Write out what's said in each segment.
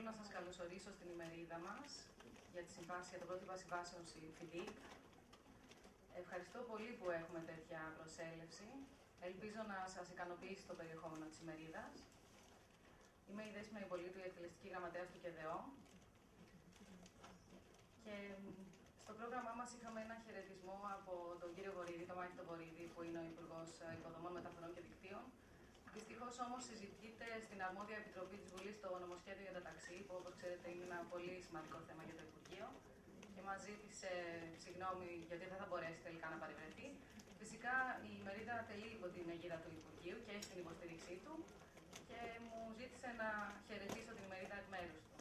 να σας καλωσορίσω στην ημερίδα μας για τη συμβάση, για το πρότυπα συμβάσεων FIDIC. Ευχαριστώ πολύ που έχουμε τέτοια προσέλευση. Ελπίζω να σας ικανοποιήσει το περιεχόμενο της ημερίδας. Είμαι η Δέσποινα Υπολίτου, η εκτελεστική γραμματέας του ΚΕΔΕΟ. Και στο πρόγραμμά μας είχαμε ένα χαιρετισμό από τον κύριο Βορίδη, τον Μάκη τον Βορίδη, που είναι ο Υπουργός Υποδομών, Μεταφορών και Δικτύων. Δυστυχώς όμως συζητείται στην αρμόδια επιτροπή της Βουλής το νομοσχέδιο για τα ταξί, που όπως ξέρετε είναι ένα πολύ σημαντικό θέμα για το Υπουργείο. Και μας ζήτησε συγγνώμη γιατί δεν θα μπορέσει τελικά να παρευρεθεί. Φυσικά η ημερίδα τελεί υπό την αιγίδα του Υπουργείου και έχει την υποστήριξή του και μου ζήτησε να χαιρετήσω την ημερίδα εκ μέρους του.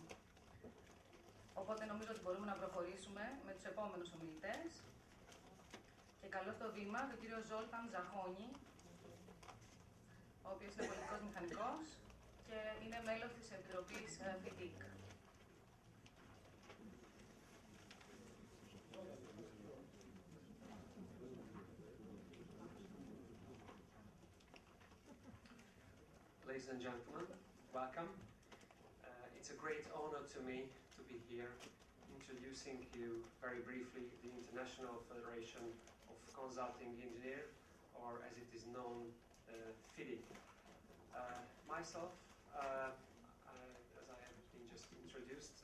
Οπότε νομίζω ότι μπορούμε να προχωρήσουμε με τους επόμενους ομιλητές. Και καλώ στο βήμα τον κύριο Ζολτάν Záhonyi, ο οποίος είναι πολιτικός μηχανικός και είναι μέλος της Επιτροπής FIDIC. Ladies and gentlemen, welcome. It's a great honor to me to be here introducing you very briefly the International Federation of Consulting Engineers, or as it is known, FIDIC. Myself, as I have been just introduced,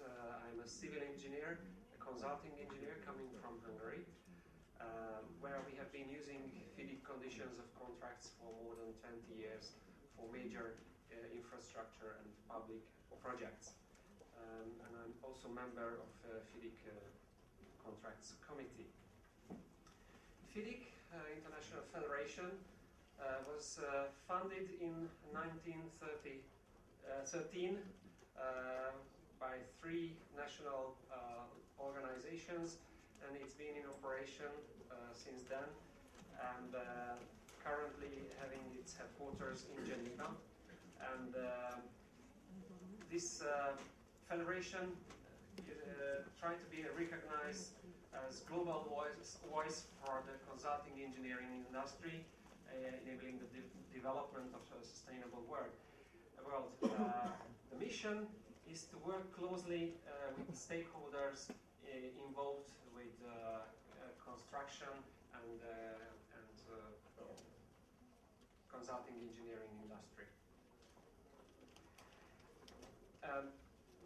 I'm a civil engineer, a consulting engineer coming from Hungary, where we have been using FIDIC conditions of contracts for more than 20 years for major infrastructure and public projects. And I'm also a member of FIDIC Contracts Committee. FIDIC, International Federation, was founded in 1913 by 3 national organizations, and it's been in operation since then, and currently having its headquarters in Geneva. And this federation tried to be recognized as global voice for the consulting engineering industry, enabling the development of a sustainable world. The mission is to work closely with stakeholders involved with construction and consulting engineering industry.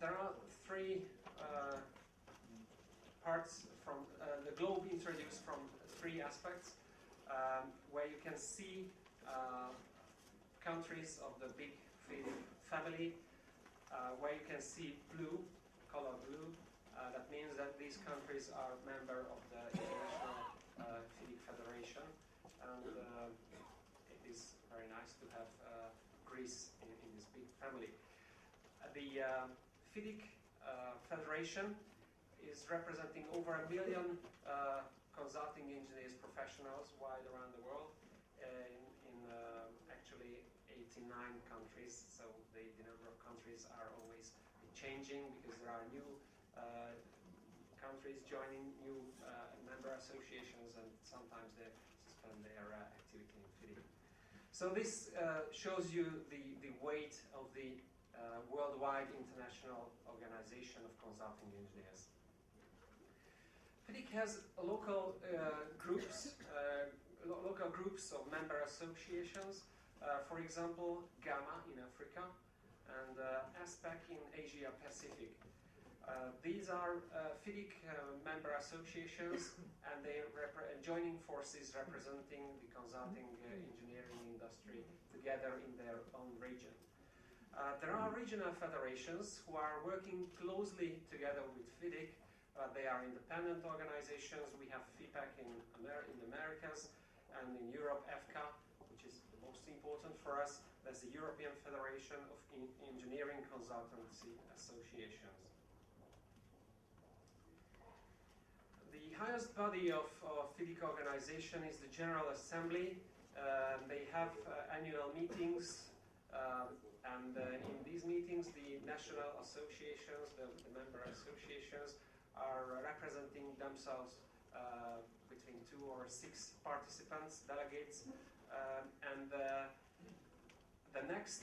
There are 3 parts from the globe introduced from 3 aspects, where you can see countries of the big FIDIC family, where you can see blue, color blue. That means that these countries are member of the International FIDIC Federation, and it is very nice to have Greece in this big family. The FIDIC Federation is representing over 1 million consulting engineers professionals wide around the world in actually 89 countries. So the number of countries are always changing because there are new countries joining, new member associations, and sometimes they suspend their activity in FIDIC. So this shows you the weight of the worldwide international organization of consulting engineers. FIDIC has local groups of member associations, for example, GAMA in Africa and ASPEC in Asia Pacific. These are FIDIC member associations, and they are joining forces representing the consulting engineering industry together in their own region. There are regional federations who are working closely together with FIDIC. They are independent organizations. We have FIPAC in the Americas, and in Europe, EFCA, which is the most important for us. That's the European Federation of Engineering Consultancy Associations. The highest body of FIDIC organization is the General Assembly. They have annual meetings, and in these meetings the national associations, the member associations, are representing themselves between 2 or 6 participants, delegates, and the next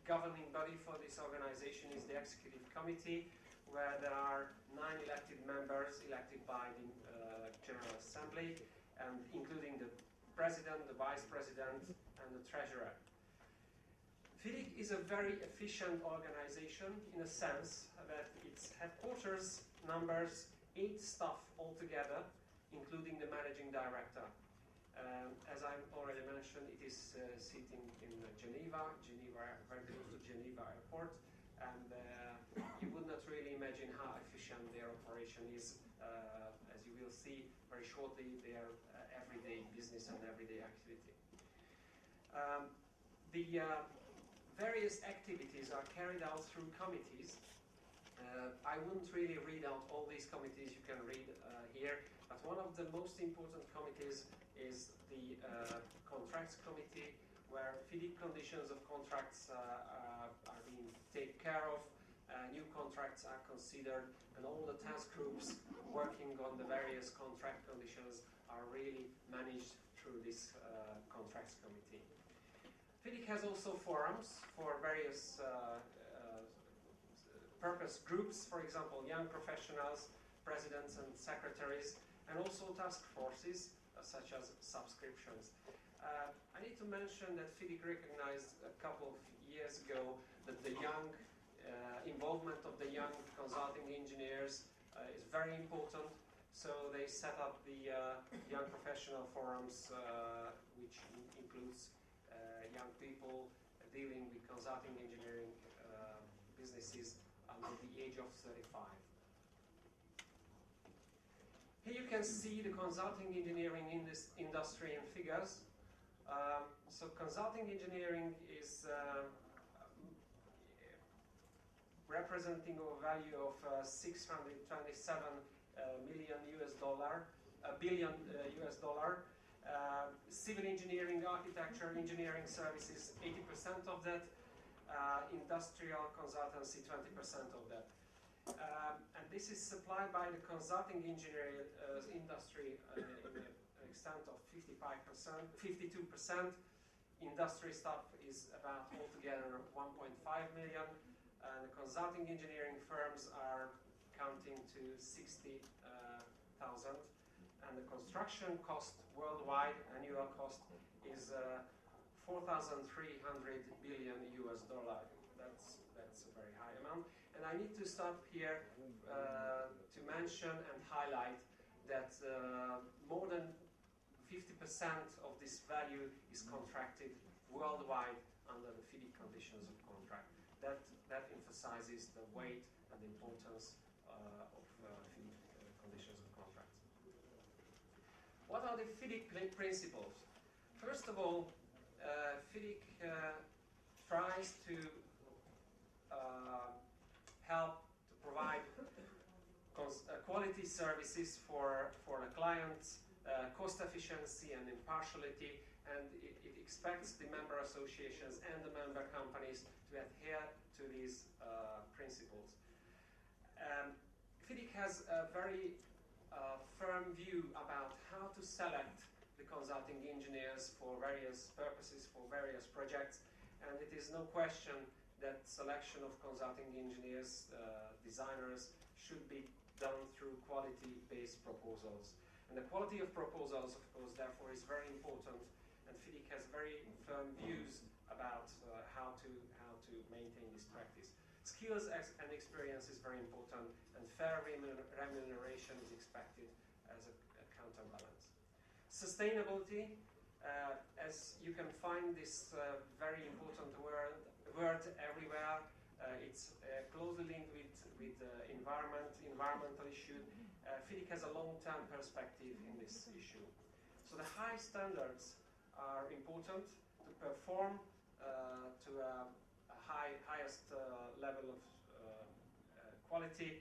governing body for this organization is the Executive Committee, where there are 9 elected members elected by the General Assembly, and including the President, the Vice President, and the Treasurer. FIDIC is a very efficient organization in a sense that its headquarters numbers 8 staff altogether, including the Managing Director. As I already mentioned, it is sitting in Geneva, very close to Geneva Airport, and you would not really imagine how efficient their operation is. As you will see very shortly, their everyday business and everyday activity. The various activities are carried out through committees. I wouldn't really read out all these committees, you can read here, but one of the most important committees is the Contracts Committee, where FIDIC conditions of contracts are being taken care of, new contracts are considered, and all the task groups working on the various contract conditions are really managed through this Contracts Committee. FIDIC has also forums for various purpose groups, for example, young professionals, presidents and secretaries, and also task forces, such as subscriptions. I need to mention that FIDIC recognized a couple of years ago that the young involvement of the young consulting engineers is very important, so they set up the young professional forums, which includes young people dealing with consulting engineering businesses under the age of 35. Here you can see the consulting engineering in this industry in figures. So consulting engineering is representing a value of 627 billion US dollar. Civil engineering, architecture, engineering services, 80% of that. Industrial consultancy, 20% of that. And this is supplied by the consulting engineering industry in an extent of 55%, 52%. Industry staff is about altogether 1.5 million. And the consulting engineering firms are counting to 60,000. And the construction cost worldwide, annual cost, is 4,300 billion US dollar. That's a very high amount. And I need to stop here to mention and highlight that more than 50% of this value is contracted worldwide under the FIDIC conditions of contract. That emphasizes the weight and the importance of FIDIC conditions of contracts. What are the FIDIC principles? First of all, FIDIC tries to help to provide quality services for the clients, cost efficiency and impartiality, and it expects the member associations and the member companies to adhere to these principles. FIDIC has a very firm view about how to select the consulting engineers for various purposes, for various projects, and it is no question that selection of consulting engineers, designers, should be done through quality-based proposals. And the quality of proposals, of course, therefore, is very important, and FIDIC has very firm views about how to maintain this practice. Skills and experience is very important, and fair remuneration is expected as a counterbalance. Sustainability, as you can find this very important word everywhere. It's closely linked with environmental issue. FIDIC has a long-term perspective in this issue. So the high standards are important to perform to a highest level of quality.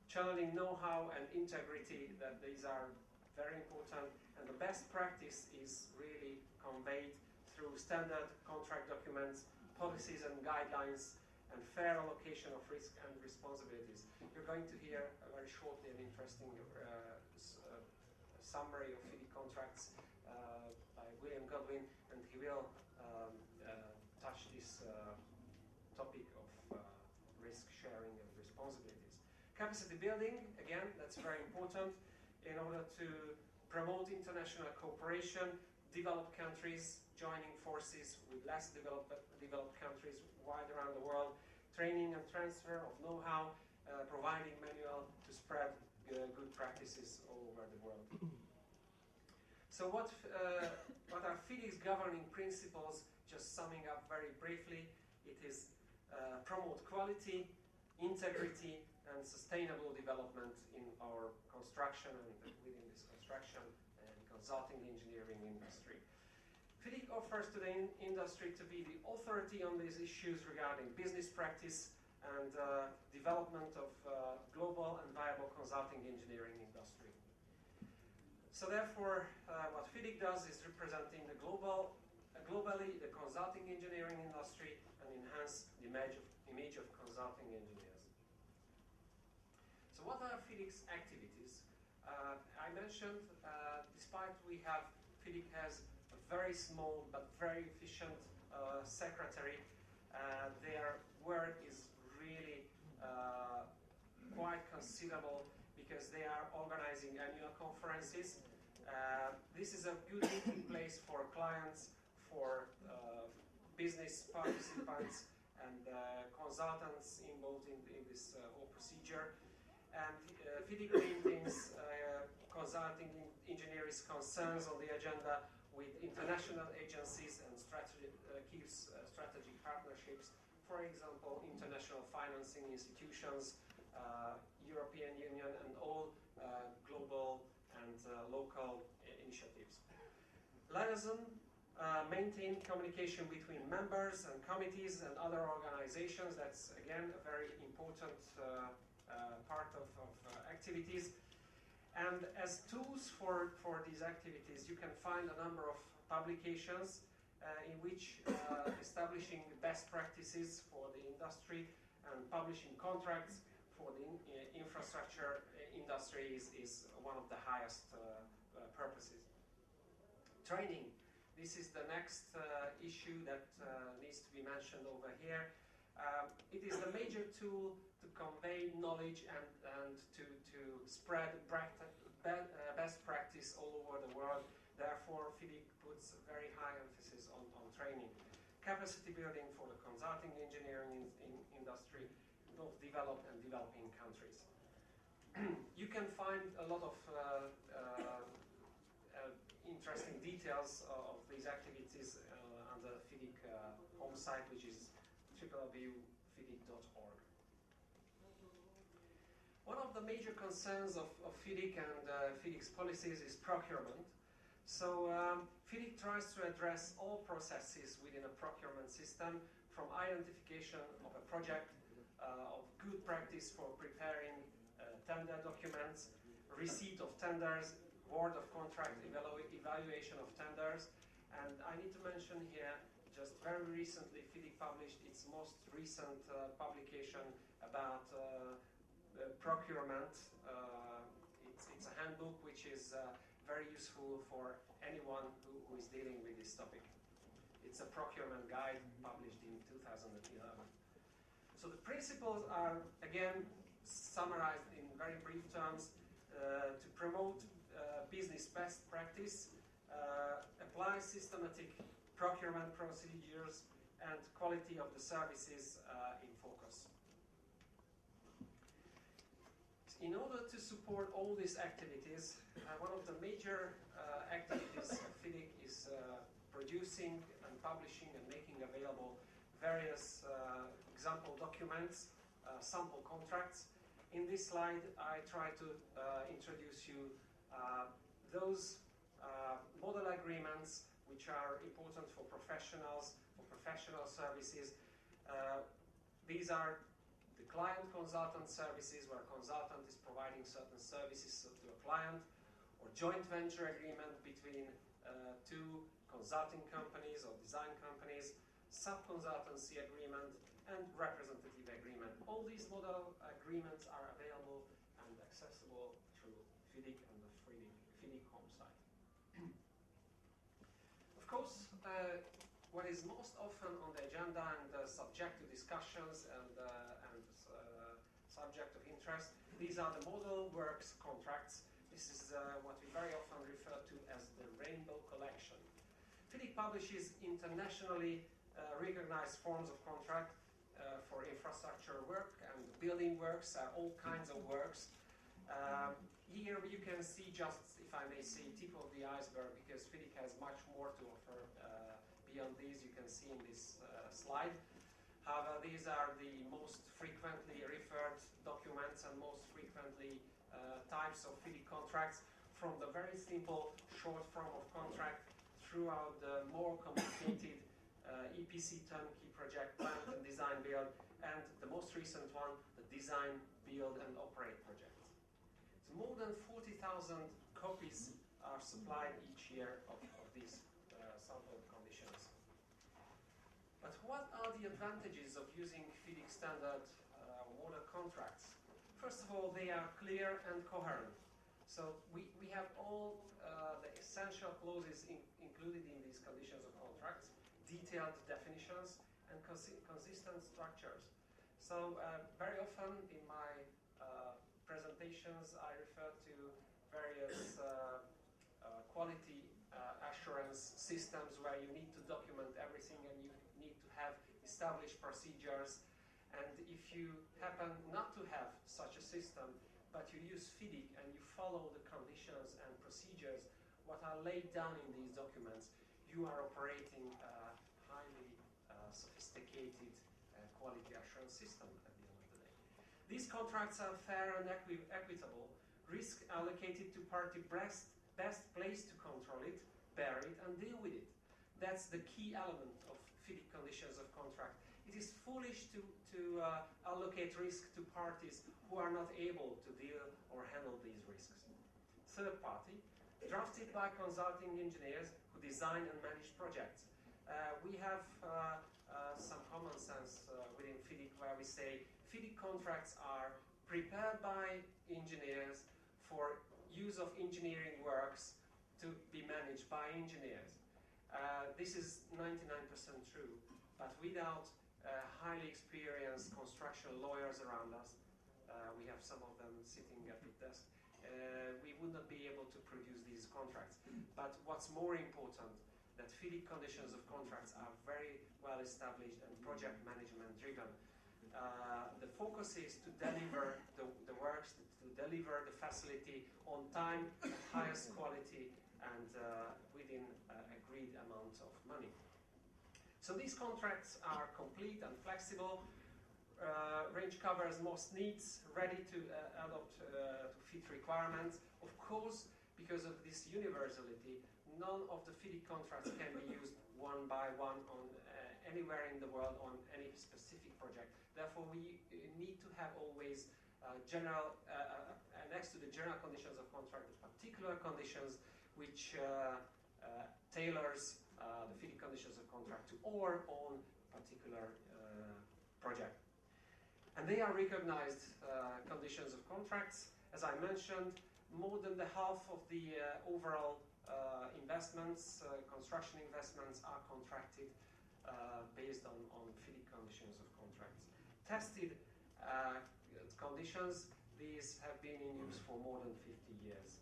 Channeling know-how and integrity, that these are very important, and the best practice is really conveyed through standard contract documents, policies and guidelines, and fair allocation of risk and responsibilities. You're going to hear very shortly an interesting summary of FIDIC contracts by Godwin, and he will topic of risk sharing and responsibilities. Capacity building, again, that's very important in order to promote international cooperation, developed countries joining forces with less developed countries wide around the world, training and transfer of know-how, providing manual to spread good practices all over the world. So what are FIDIC's governing principles? Just summing up very briefly, it is promote quality, integrity, and sustainable development in our construction and within this construction and consulting engineering industry. FIDIC offers to the industry to be the authority on these issues regarding business practice and development of global and viable consulting engineering industry. So therefore, what FIDIC does is representing the globally the consulting engineering industry and enhance the image of consulting engineers. So what are FIDIC's activities? I mentioned, despite FIDIC has a very small but very efficient secretary, their work is really quite considerable because they are organizing annual conferences. This is a good meeting place for clients, for business participants and consultants involved in this whole procedure. And FIDIC maintains consulting engineers' concerns on the agenda with international agencies and keeps strategic partnerships, for example, international financing institutions, European Union, and all global and local initiatives. Liaison maintain communication between members and committees and other organizations. That's again a very important part of activities. And as tools for these activities, you can find a number of publications in which establishing best practices for the industry and publishing contracts for the infrastructure industry is one of the highest purposes. Training. This is the next issue that needs to be mentioned over here. It is the major tool to convey knowledge and to spread best practice all over the world. Therefore, FIDIC puts very high emphasis on training. Capacity building for the consulting engineering industry, both developed and developing countries. You can find a lot of interesting details of these activities on the FIDIC home site, which is www.fidic.org. One of the major concerns of FIDIC and FIDIC's policies is procurement. So FIDIC tries to address all processes within a procurement system, from identification of a project, of good practice for preparing tender documents, receipt of tenders, award of contract, evaluation of tenders. And I need to mention here, just very recently, FIDIC published its most recent publication about procurement. It's a handbook which is very useful for anyone who is dealing with this topic. It's a procurement guide published in 2011. So the principles are, again, summarized in very brief terms: to promote business best practice, apply systematic procurement procedures, and quality of the services in focus. In order to support all these activities, one of the major activities of FIDIC is producing and publishing and making available various example documents, sample contracts. In this slide, I try to introduce you those model agreements which are important for professionals, for professional services. These are the client consultant services, where a consultant is providing certain services to a client, or joint venture agreement between two consulting companies or design companies, sub-consultancy agreement, and representative agreement. All these model agreements are available and accessible through FIDIC and the FIDIC home site. Of course, what is most often on the agenda and subject to discussions and subject of interest, these are the model works contracts. This is what we very often refer to as the rainbow collection. FIDIC publishes internationally recognized forms of contract for infrastructure work and building works, all kinds of works. Here you can see just, if I may say, tip of the iceberg, because FIDIC has much more to offer beyond these. You can see in this slide. However, these are the most frequently referred documents and most frequently types of FIDIC contracts, from the very simple short form of contract throughout the more complicated EPC turnkey project, plan and design build, and the most recent one, the design, build and operate project. So more than 40,000 copies are supplied each year of these sample conditions. But what are the advantages of using FIDIC standard water contracts? First of all, they are clear and coherent. So we have all the essential clauses included in these conditions of contracts, detailed definitions, and consistent structures. So very often in my presentations I refer to various quality assurance systems where you need to document everything and you need to have established procedures. And if you happen not to have such a system, but you use FIDIC and you follow the conditions and procedures what are laid down in these documents, you are operating a highly sophisticated quality assurance system at the end of the day. These contracts are fair and equitable, risk allocated to party best placed to control it, bear it and deal with it. That's the key element of FIDIC conditions of contract. It is foolish to allocate risk to parties who are not able to deal or handle these risks. Third party, drafted by consulting engineers who design and manage projects. We have some common sense within FIDIC where we say FIDIC contracts are prepared by engineers for use of engineering works to be managed by engineers. This is 99% true, but without highly experienced construction lawyers around us, we have some of them sitting at the desk, we would not be able to produce these contracts. But what's more important, that FIDIC conditions of contracts are very well established and project management driven. The focus is to deliver the works, to deliver the facility on time, at highest quality, and within agreed amount of money. So these contracts are complete and flexible. Range covers most needs, ready to adopt to fit requirements. Of course, because of this universality, none of the FIDIC contracts can be used one by one on anywhere in the world on any specific project. Therefore, we need to have always general, next to the general conditions of contract, the particular conditions which tailors the FIDIC conditions of contract to our own particular project. And they are recognized conditions of contracts. As I mentioned, more than the half of the overall investments, construction investments, are contracted based on FIDIC conditions of contracts. Tested conditions, these have been in use for more than 50 years.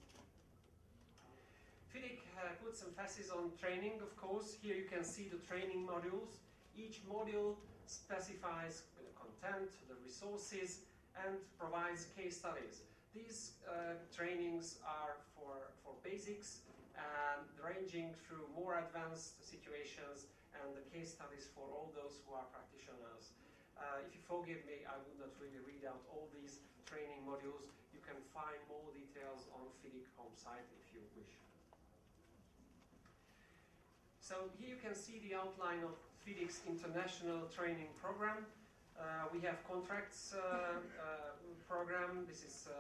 FIDIC puts emphasis on training, of course. Here you can see the training modules. Each module specifies the content, the resources, and provides case studies. These trainings are for basics, ranging through more advanced situations, and the case studies for all those who are practitioners. If you forgive me, I would not really read out all these training modules. You can find more details on FIDIC home site if you wish. So here you can see the outline of FIDIC's international training program. We have contracts program. This is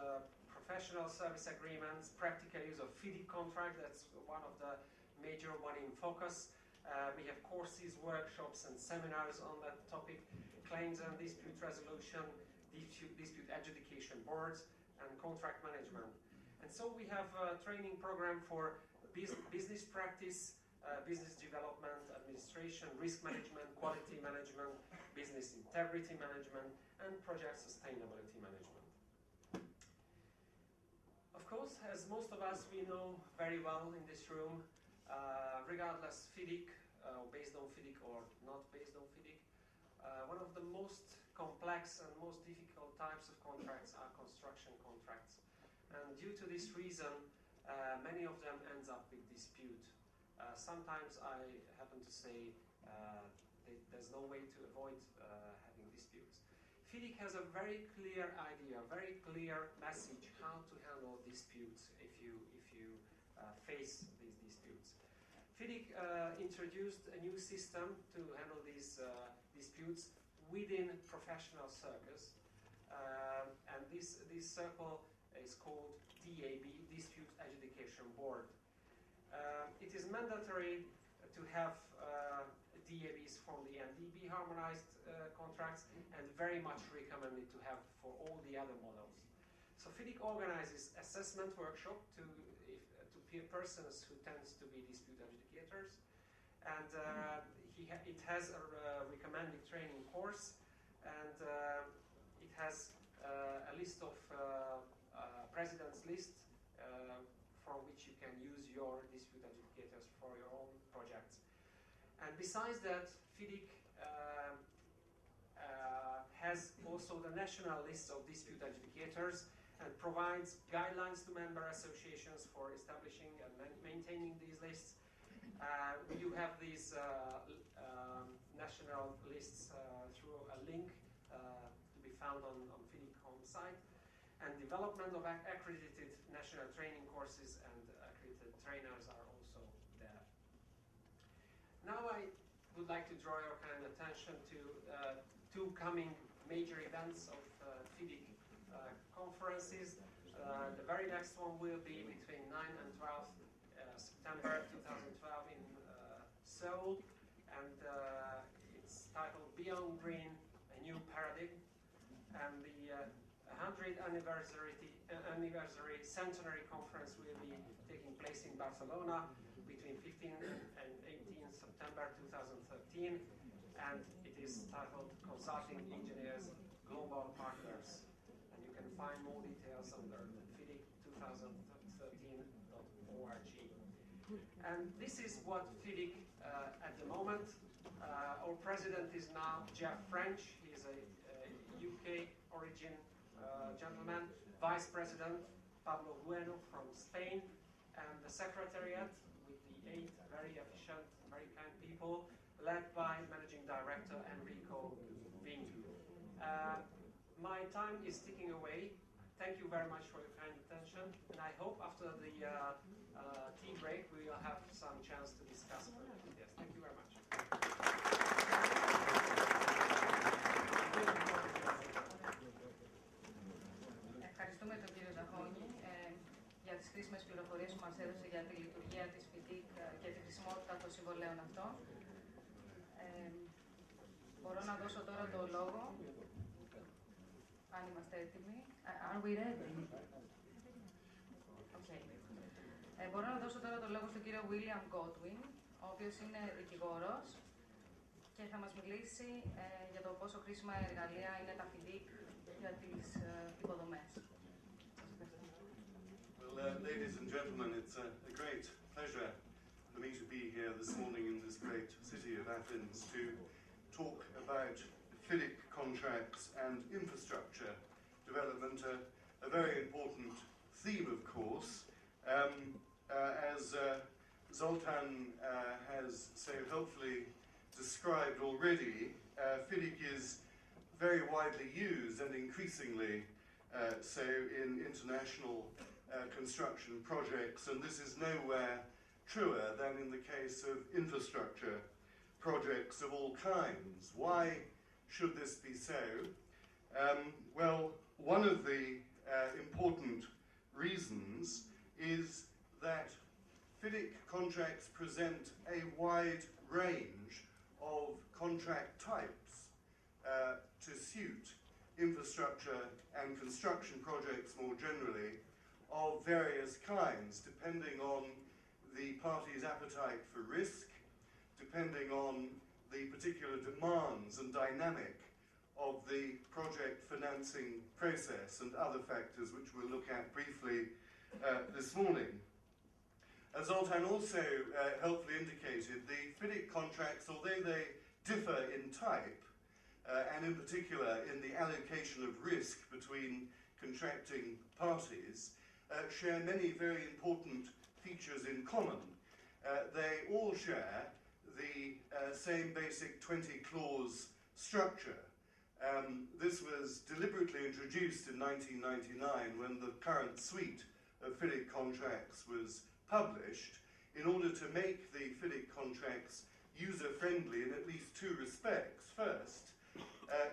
professional service agreements, practical use of FIDIC contract. That's one of the major one in focus. We have courses, workshops, and seminars on that topic. Claims and dispute resolution, dispute adjudication boards, and contract management. And so we have a training program for business practice, business development, administration, risk management, quality management, business integrity management, and project sustainability management. Of course, as most of us, we know very well in this room, regardless FIDIC, based on FIDIC or not based on FIDIC, one of the most complex and most difficult types of contracts are construction contracts. And due to this reason, many of them ends up with dispute. Sometimes I happen to say there's no way to avoid having disputes. FIDIC has a very clear idea, a very clear message how to handle disputes if you face these disputes. FIDIC introduced a new system to handle these disputes within professional circles, and this circle is called DAB, Dispute Adjudication Board. It is mandatory to have DABs from the NDB harmonized contracts, and very much recommended to have for all the other models. So FIDIC organizes assessment workshop to persons who tends to be dispute adjudicators, and it has a recommended training course, and it has a list of president's list from which you can use your dispute adjudicators for your own projects. And besides that, FIDIC has also the national list of dispute adjudicators and provides guidelines to member associations for establishing and maintaining these lists. You have these national lists through a link to be found on FIDIC home site, and development of accredited national training courses and accredited trainers are also there. Now I would like to draw your kind of attention to two coming major events of FIDIC conferences. The very next one will be between 9 and 12 September 2012 in Seoul, and it's titled Beyond Green, a New Paradigm, and the 100th anniversary centenary conference will be taking place in Barcelona between 15 and 18 September 2013, and it is titled Consulting Engineers Global Partners, and you can find more details under FIDIC2013.org. And this is what FIDIC at the moment. Our president is now Jeff French. He is a UK origin gentleman. Vice President Pablo Bueno from Spain, and the secretariat with the 8 very efficient, very kind people, led by Managing Director Enrico Vingu. My time is ticking away. Thank you very much for your kind attention, and I hope after the tea break we will have some chance to discuss further details. Thank you very much. Ευχαριστούμε τον κύριο Ζαχόνη για τις χρήσιμες πληροφορίες που μας έδωσε για τη λειτουργία της FIDIC και τη χρησιμότητα των συμβολέων αυτών. Μπορώ να δώσω τώρα το λόγο, αν είμαστε έτοιμοι. Are we ready? Okay. Μπορώ να δώσω τώρα το λόγο στον κύριο William Godwin, ο οποίος είναι δικηγόρος και θα μας μιλήσει για το πόσο χρήσιμα εργαλεία είναι τα FIDIC για τις υποδομές. Well, ladies and gentlemen, it's a great pleasure for me to be here this morning in this great city of Athens to talk about FIDIC contracts and infrastructure development, a very important theme, of course. As Zoltán has so helpfully described already, FIDIC is very widely used and increasingly so in international construction projects, and this is nowhere truer than in the case of infrastructure projects of all kinds. Why should this be so? Well, one of the important reasons is that FIDIC contracts present a wide range of contract types to suit infrastructure and construction projects more generally of various kinds, depending on the party's appetite for risk, depending on the particular demands and dynamic of the project financing process and other factors which we'll look at briefly this morning. As Zoltán also helpfully indicated, the FIDIC contracts, although they differ in type, and in particular in the allocation of risk between contracting parties, share many very important features in common. They all share the same basic 20-clause structure. This was deliberately introduced in 1999 when the current suite of FIDIC contracts was published in order to make the FIDIC contracts user-friendly in at least two respects. First,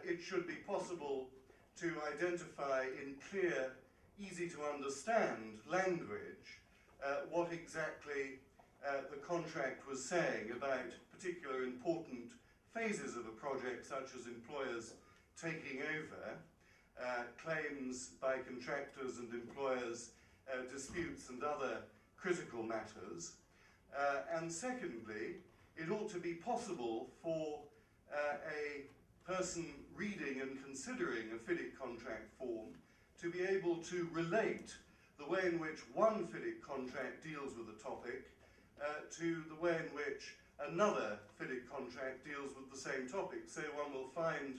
it should be possible to identify in clear, easy-to-understand language what exactly the contract was saying about particular important phases of a project, such as employers taking over, claims by contractors and employers, disputes and other critical matters. And secondly, it ought to be possible for a person reading and considering a FIDIC contract form to be able to relate the way in which one FIDIC contract deals with a topic to the way in which another FIDIC contract deals with the same topic. So one will find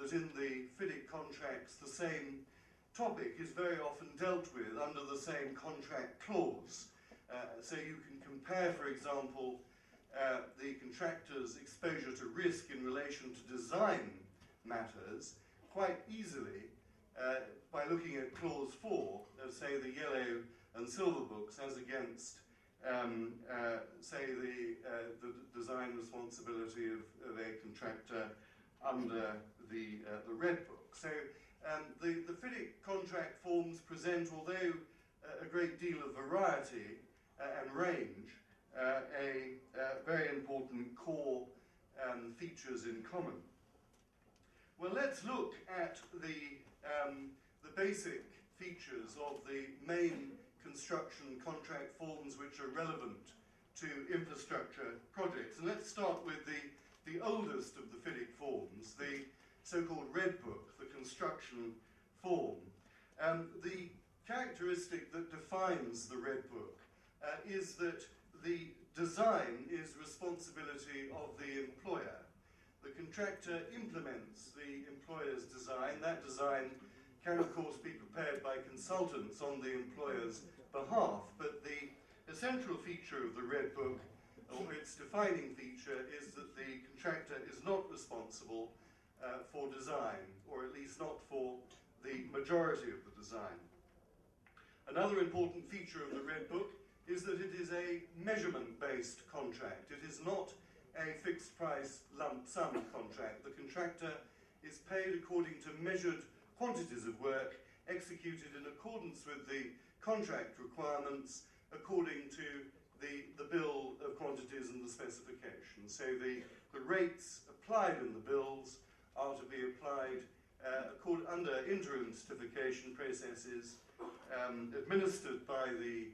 that in the FIDIC contracts the same topic is very often dealt with under the same contract clause. So you can compare, for example, the contractor's exposure to risk in relation to design matters quite easily by looking at clause 4 of, say, the yellow and silver books as against, say, the design responsibility of a contractor under the red book. So the FIDIC contract forms present, although a great deal of variety and range, a very important core features in common. Well, let's look at the basic features of the main construction contract forms which are relevant to infrastructure projects. And let's start with the oldest of the FIDIC forms, the so-called red book, the construction form. The characteristic that defines the red book is that the design is responsibility of the employer. The contractor implements the employer's design. That design can, of course, be prepared by consultants on the employer's behalf, but the essential feature of the red book, or its defining feature, is that the contractor is not responsible for design, or at least not for the majority of the design. Another important feature of the red book is that it is a measurement-based contract. It is not a fixed-price lump sum contract. The contractor is paid according to measured quantities of work executed in accordance with the contract requirements, according to the bill of quantities and the specifications. So the rates applied in the bills are to be applied under interim certification processes administered by the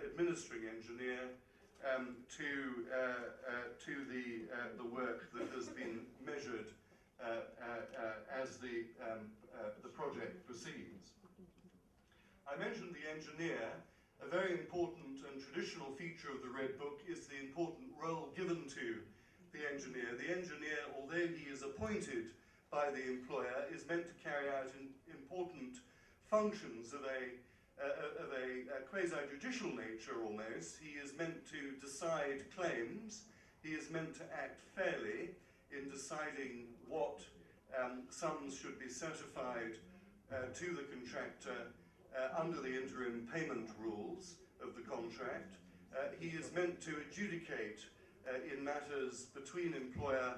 administering engineer to the work that has been measured as the project proceeds. I mentioned the engineer. A very important and traditional feature of the Red Book is the important role given to the engineer. The engineer, although he is appointed by the employer, is meant to carry out important functions of a quasi-judicial nature almost. He is meant to decide claims. He is meant to act fairly in deciding what sums should be certified to the contractor under the interim payment rules of the contract. He is meant to adjudicate in matters between employer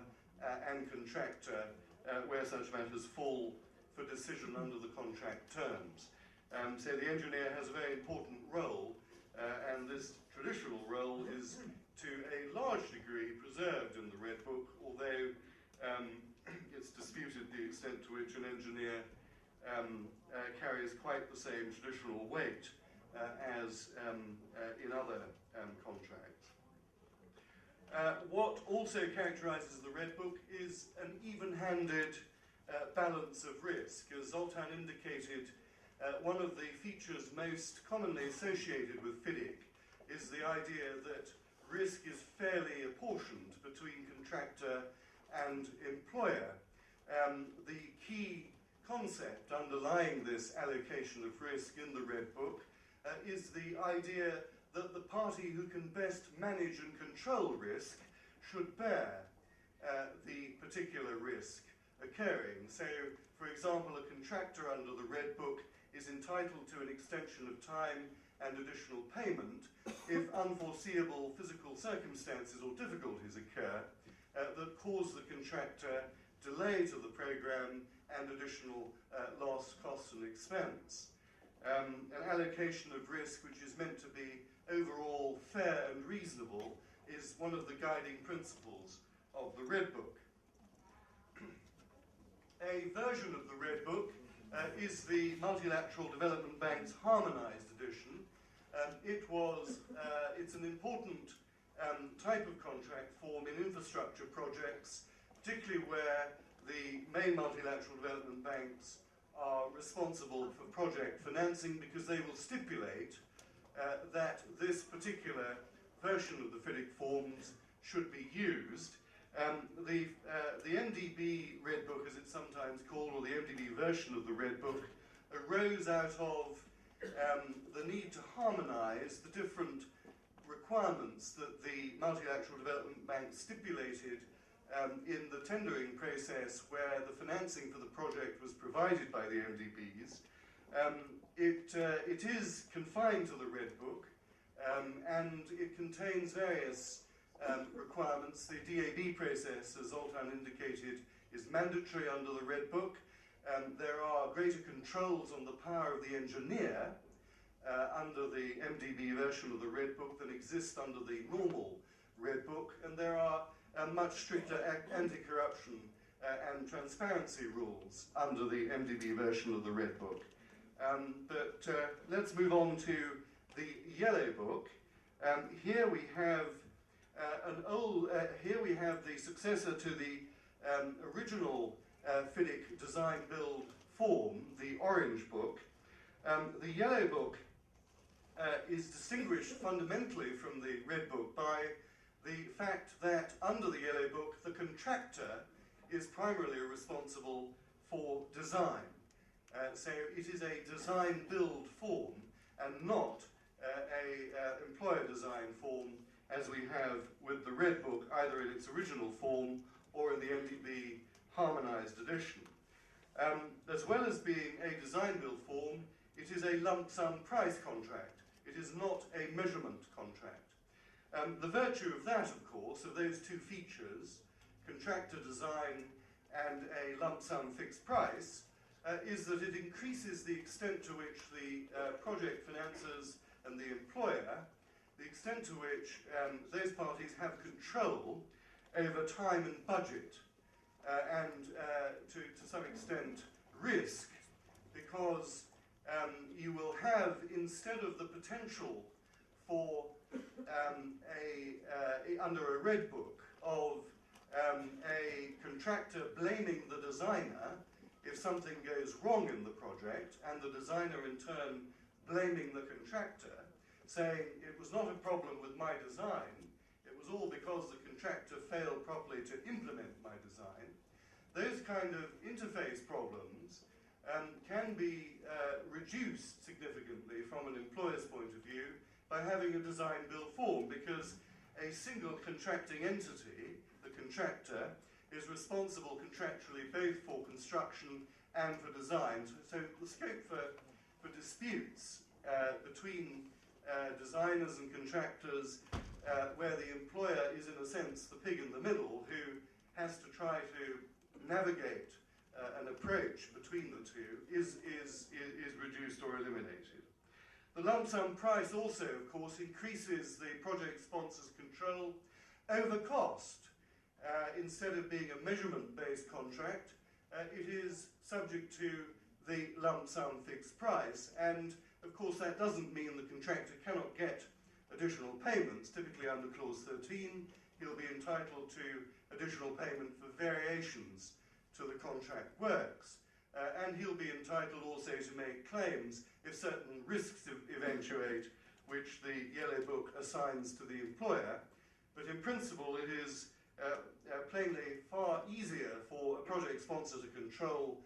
and contractor where such matters fall for decision under the contract terms. So the engineer has a very important role, and this traditional role is to a large degree preserved in the Red Book, although it's disputed the extent to which an engineer carries quite the same traditional weight as in other contract. What also characterises the Red Book is an even-handed balance of risk. As Zoltán indicated, one of the features most commonly associated with FIDIC is the idea that risk is fairly apportioned between contractor and employer. The key concept underlying this allocation of risk in the Red Book is the idea that the party who can best manage and control risk should bear the particular risk occurring. So, for example, a contractor under the Red Book is entitled to an extension of time and additional payment if unforeseeable physical circumstances or difficulties occur that cause the contractor delay to the programme and additional loss, cost and expense. An allocation of risk which is meant to be overall fair and reasonable is one of the guiding principles of the Red Book. A version of the Red Book is the Multilateral Development Bank's harmonised edition. It's an important type of contract form in infrastructure projects, particularly where the main multilateral development banks are responsible for project financing, because they will stipulate that this particular version of the FIDIC forms should be used. The MDB Red Book, as it's sometimes called, or the MDB version of the Red Book, arose out of the need to harmonise the different requirements that the Multilateral Development Bank stipulated in the tendering process where the financing for the project was provided by the MDBs. It is confined to the Red Book, and it contains various requirements. The DAB process, as Zoltán indicated, is mandatory under the Red Book. There are greater controls on the power of the engineer under the MDB version of the Red Book than exist under the normal Red Book, and there are much stricter anti-corruption and transparency rules under the MDB version of the Red Book. But let's move on to the Yellow Book. Here we have the successor to the original FIDIC design build form, the Orange Book. The Yellow Book is distinguished fundamentally from the Red Book by the fact that under the Yellow Book, the contractor is primarily responsible for design. So it is a design-build form and not an employer design form as we have with the Red Book, either in its original form or in the MDB harmonised edition. As well as being a design-build form, it is a lump-sum price contract. It is not a measurement contract. The virtue of that, of course, of those two features, contractor design and a lump-sum fixed price, is that it increases the extent to which the project financiers and the employer, the extent to which those parties have control over time and budget, and to some extent risk, because you will have, instead of the potential for under a Red Book of a contractor blaming the designer if something goes wrong in the project, and the designer in turn blaming the contractor, saying it was not a problem with my design, it was all because the contractor failed properly to implement my design. Those kind of interface problems can be reduced significantly from an employer's point of view by having a design-build form, because a single contracting entity, the contractor, is responsible contractually both for construction and for design. So the scope for disputes between designers and contractors, where the employer is in a sense the pig in the middle who has to try to navigate an approach between the two, is reduced or eliminated. The lump sum price also, of course, increases the project sponsor's control over cost. Instead of being a measurement-based contract, it is subject to the lump sum fixed price, and of course that doesn't mean the contractor cannot get additional payments, typically under Clause 13. He'll be entitled to additional payment for variations to the contract works. And he'll be entitled also to make claims if certain risks eventuate, which the Yellow Book assigns to the employer. But in principle, it is plainly far easier for a project sponsor to control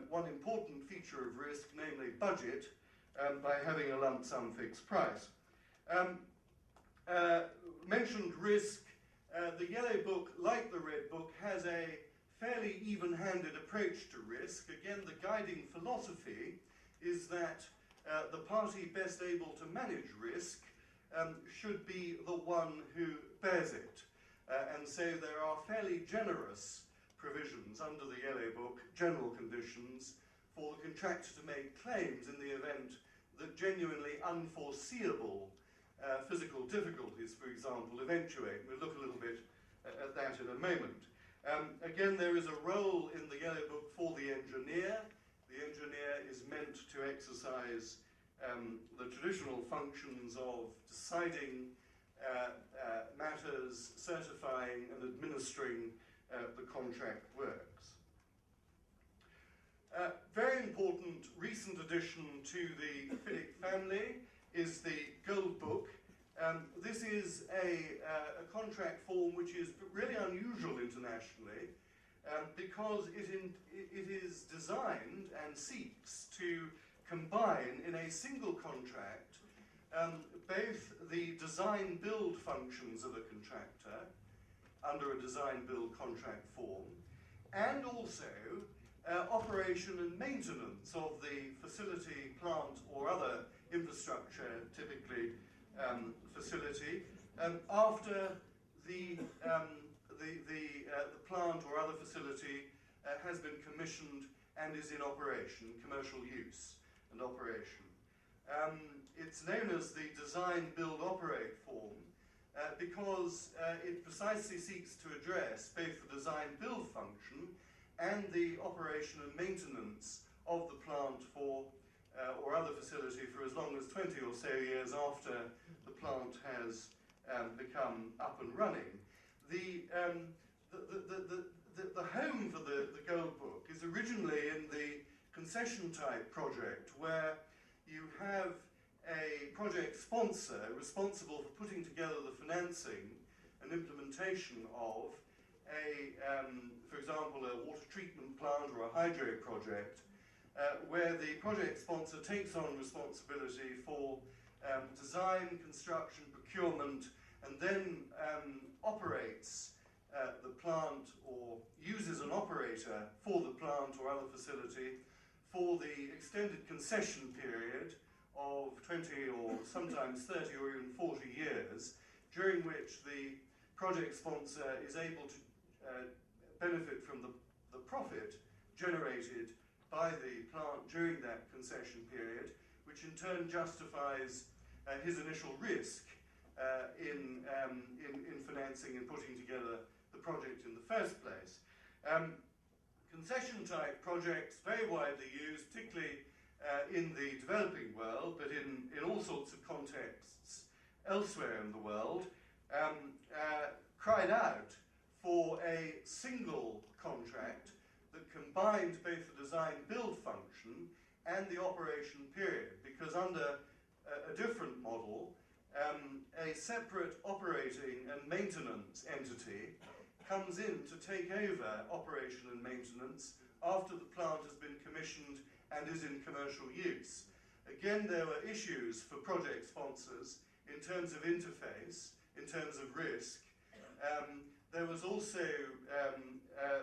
one important feature of risk, namely budget, by having a lump sum fixed price. Mentioned risk, the Yellow Book, like the Red Book, has a fairly even-handed approach to risk. Again, the guiding philosophy is that the party best able to manage risk should be the one who bears it. And so there are fairly generous provisions under the Yellow Book, general conditions, for the contractor to make claims in the event that genuinely unforeseeable physical difficulties, for example, eventuate. We'll look a little bit at that in a moment. Again, there is a role in the Yellow Book for the engineer. The engineer is meant to exercise the traditional functions of deciding matters, certifying and administering the contract works. Very important recent addition to the FIDIC family is the Gold Book. This is a contract form which is really unusual internationally because it is designed and seeks to combine in a single contract both the design-build functions of a contractor under a design-build contract form and also operation and maintenance of the facility, plant or other infrastructure, typically facility, after the plant or other facility has been commissioned and is in operation, commercial use and operation. It's known as the design, build, operate form because it precisely seeks to address both the design, build function and the operation and maintenance of the plant for or other facility for as long as 20 or so years after the plant has become up and running. The home for the Gold Book is originally in the concession type project where you have a project sponsor responsible for putting together the financing and implementation of for example, a water treatment plant or a hydro project, where the project sponsor takes on responsibility for design, construction, procurement, and then operates the plant or uses an operator for the plant or other facility for the extended concession period of 20 or sometimes 30 or even 40 years, during which the project sponsor is able to benefit from the profit generated by the plant during that concession period, which in turn justifies his initial risk in financing and putting together the project in the first place. Concession type projects, very widely used, particularly in the developing world, but in all sorts of contexts elsewhere in the world, cried out for a single contract that combined both the design-build function and the operation period, because under a different model, a separate operating and maintenance entity comes in to take over operation and maintenance after the plant has been commissioned and is in commercial use. Again, there were issues for project sponsors in terms of interface, in terms of risk. There was also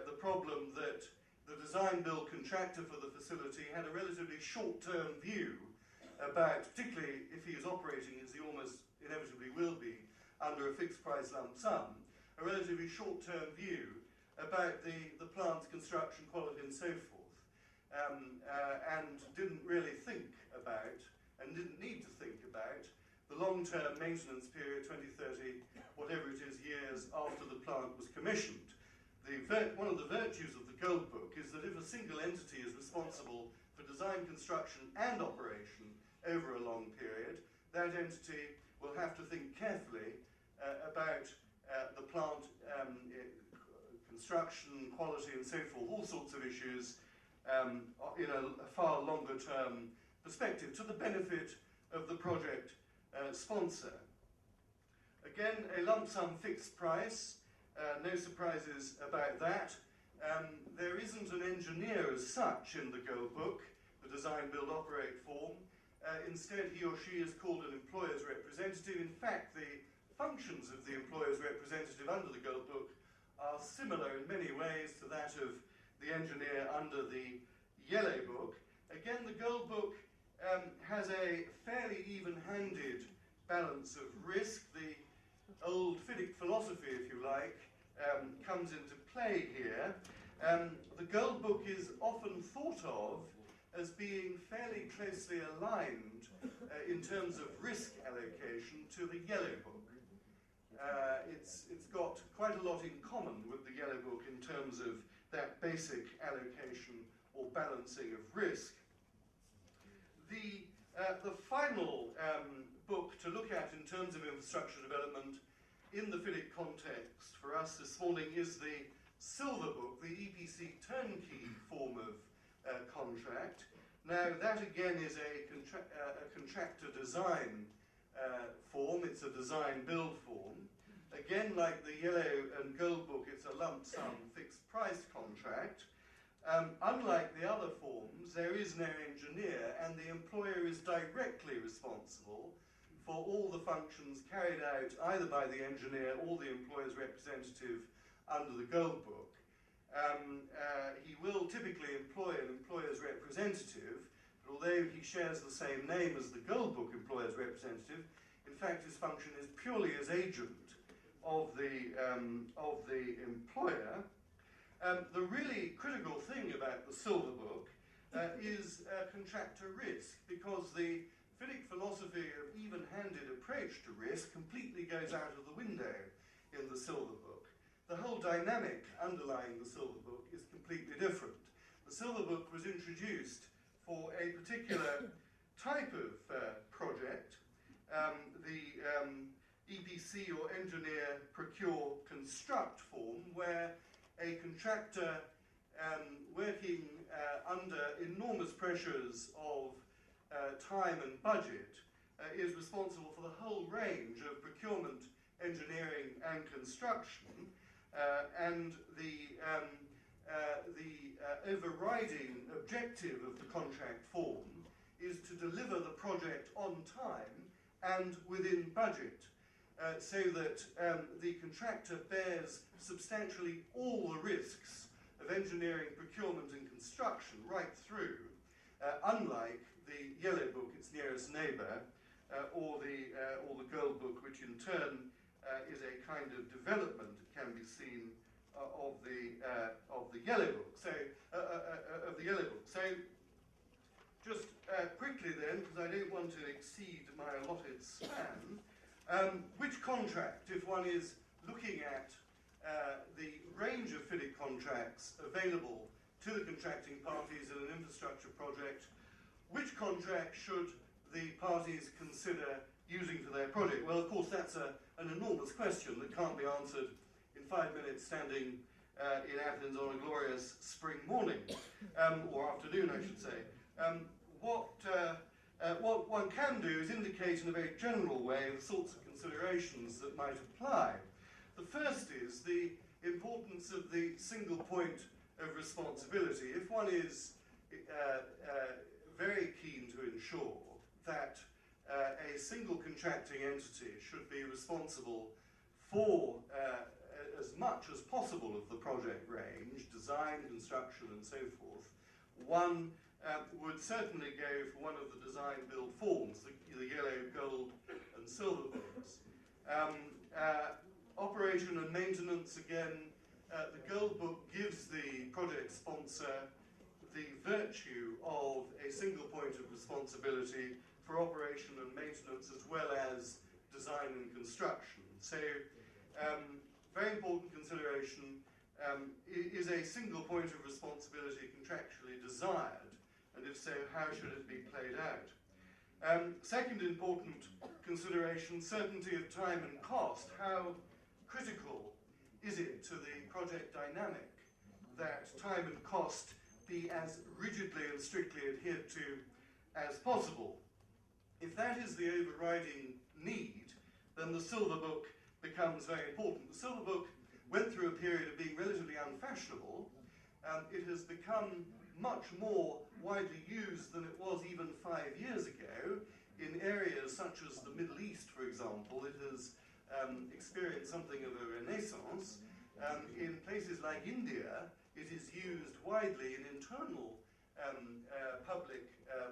the problem that the design-build contractor for the facility had a relatively short-term view about, particularly if he is operating, as he almost inevitably will be, under a fixed-price lump sum, a relatively short-term view about the plant's construction quality and so forth, and didn't really think about, and didn't need to think about, the long-term maintenance period, 20, 30, whatever it is, years after the plant was commissioned. One of the virtues of the Gold Book is that if a single entity is responsible for design, construction and operation over a long period, that entity will have to think carefully about the plant construction, quality and so forth, all sorts of issues in a far longer term perspective to the benefit of the project sponsor. Again, a lump sum fixed price, no surprises about that. There isn't an engineer as such in the Gold Book, the design, build, operate form. Instead, he or she is called an employer's representative. In fact, the functions of the employer's representative under the Gold Book are similar in many ways to that of the engineer under the Yellow Book. Again, the Gold Book has a fairly even-handed balance of risk. The old FIDIC philosophy, if you like, comes into play here. The Gold Book is often thought of as being fairly closely aligned in terms of risk allocation to the Yellow Book. It's got quite a lot in common with the Yellow Book in terms of that basic allocation or balancing of risk. The final book to look at in terms of infrastructure development in the FIDIC context for us this morning is the Silver Book, the EPC turnkey form of contract. Now, that again is a contractor design form. It's a design build form. Again, like the Yellow and Gold Book, it's a lump sum fixed price contract. Unlike the other forms, there is no engineer, and the employer is directly responsible for all the functions carried out either by the engineer or the employer's representative under the Gold Book. He will typically employ an employer's representative, but although he shares the same name as the Gold Book employer's representative, in fact his function is purely as agent of the employer. The really critical thing about the Silver Book is contractor risk, because the FIDIC philosophy of even-handed approach to risk completely goes out of the window in the Silver Book. The whole dynamic underlying the Silver Book is completely different. The Silver Book was introduced for a particular type of project, the EPC or engineer procure construct form, where a contractor working under enormous pressures of time and budget is responsible for the whole range of procurement, engineering and construction, and the overriding objective of the contract form is to deliver the project on time and within budget, so that the contractor bears substantially all the risks of engineering, procurement and construction right through, unlike the Yellow Book, its nearest neighbour, or the Gold Book, which in turn is a kind of development, it can be seen, of the Yellow Book. So just quickly then, because I don't want to exceed my allotted span, which contract, if one is looking at the range of FIDIC contracts available to the contracting parties in an infrastructure project, which contract should the parties consider using for their project? Well, of course, that's an enormous question that can't be answered in 5 minutes standing in Athens on a glorious spring morning, or afternoon, I should say. What one can do is indicate in a very general way the sorts of considerations that might apply. The first is the importance of the single point of responsibility. If one is very keen to ensure that a single contracting entity should be responsible for as much as possible of the project range, design, construction and so forth, one would certainly go for one of the design build forms, the Yellow, Gold and Silver Books. Operation and maintenance, again, the Gold Book gives the project sponsor the virtue of a single point of responsibility for operation and maintenance as well as design and construction. So, very important consideration, is a single point of responsibility contractually desired, and if so, how should it be played out? Second important consideration, certainty of time and cost. How critical is it to the project dynamic that time and cost be as rigidly and strictly adhered to as possible? If that is the overriding need, then the Silver Book becomes very important. The Silver Book went through a period of being relatively unfashionable. It has become much more widely used than it was even 5 years ago. In areas such as the Middle East, for example, it has experienced something of a renaissance. In places like India, it is used widely in internal public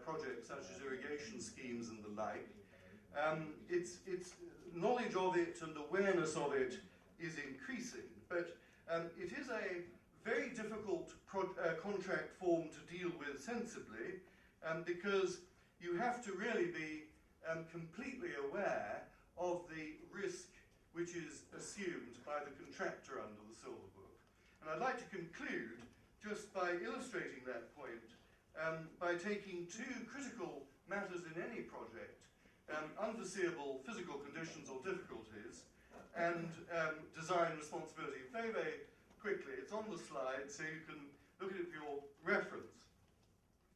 projects such as irrigation schemes and the like. Its knowledge of it and awareness of it is increasing, but it is a very difficult contract form to deal with sensibly, because you have to really be completely aware of the risk which is assumed by the contractor under the Silver Book. And I'd like to conclude just by illustrating that point by taking two critical matters in any project, unforeseeable physical conditions or difficulties, and design responsibility. Very, very quickly, it's on the slide so you can look at it for your reference.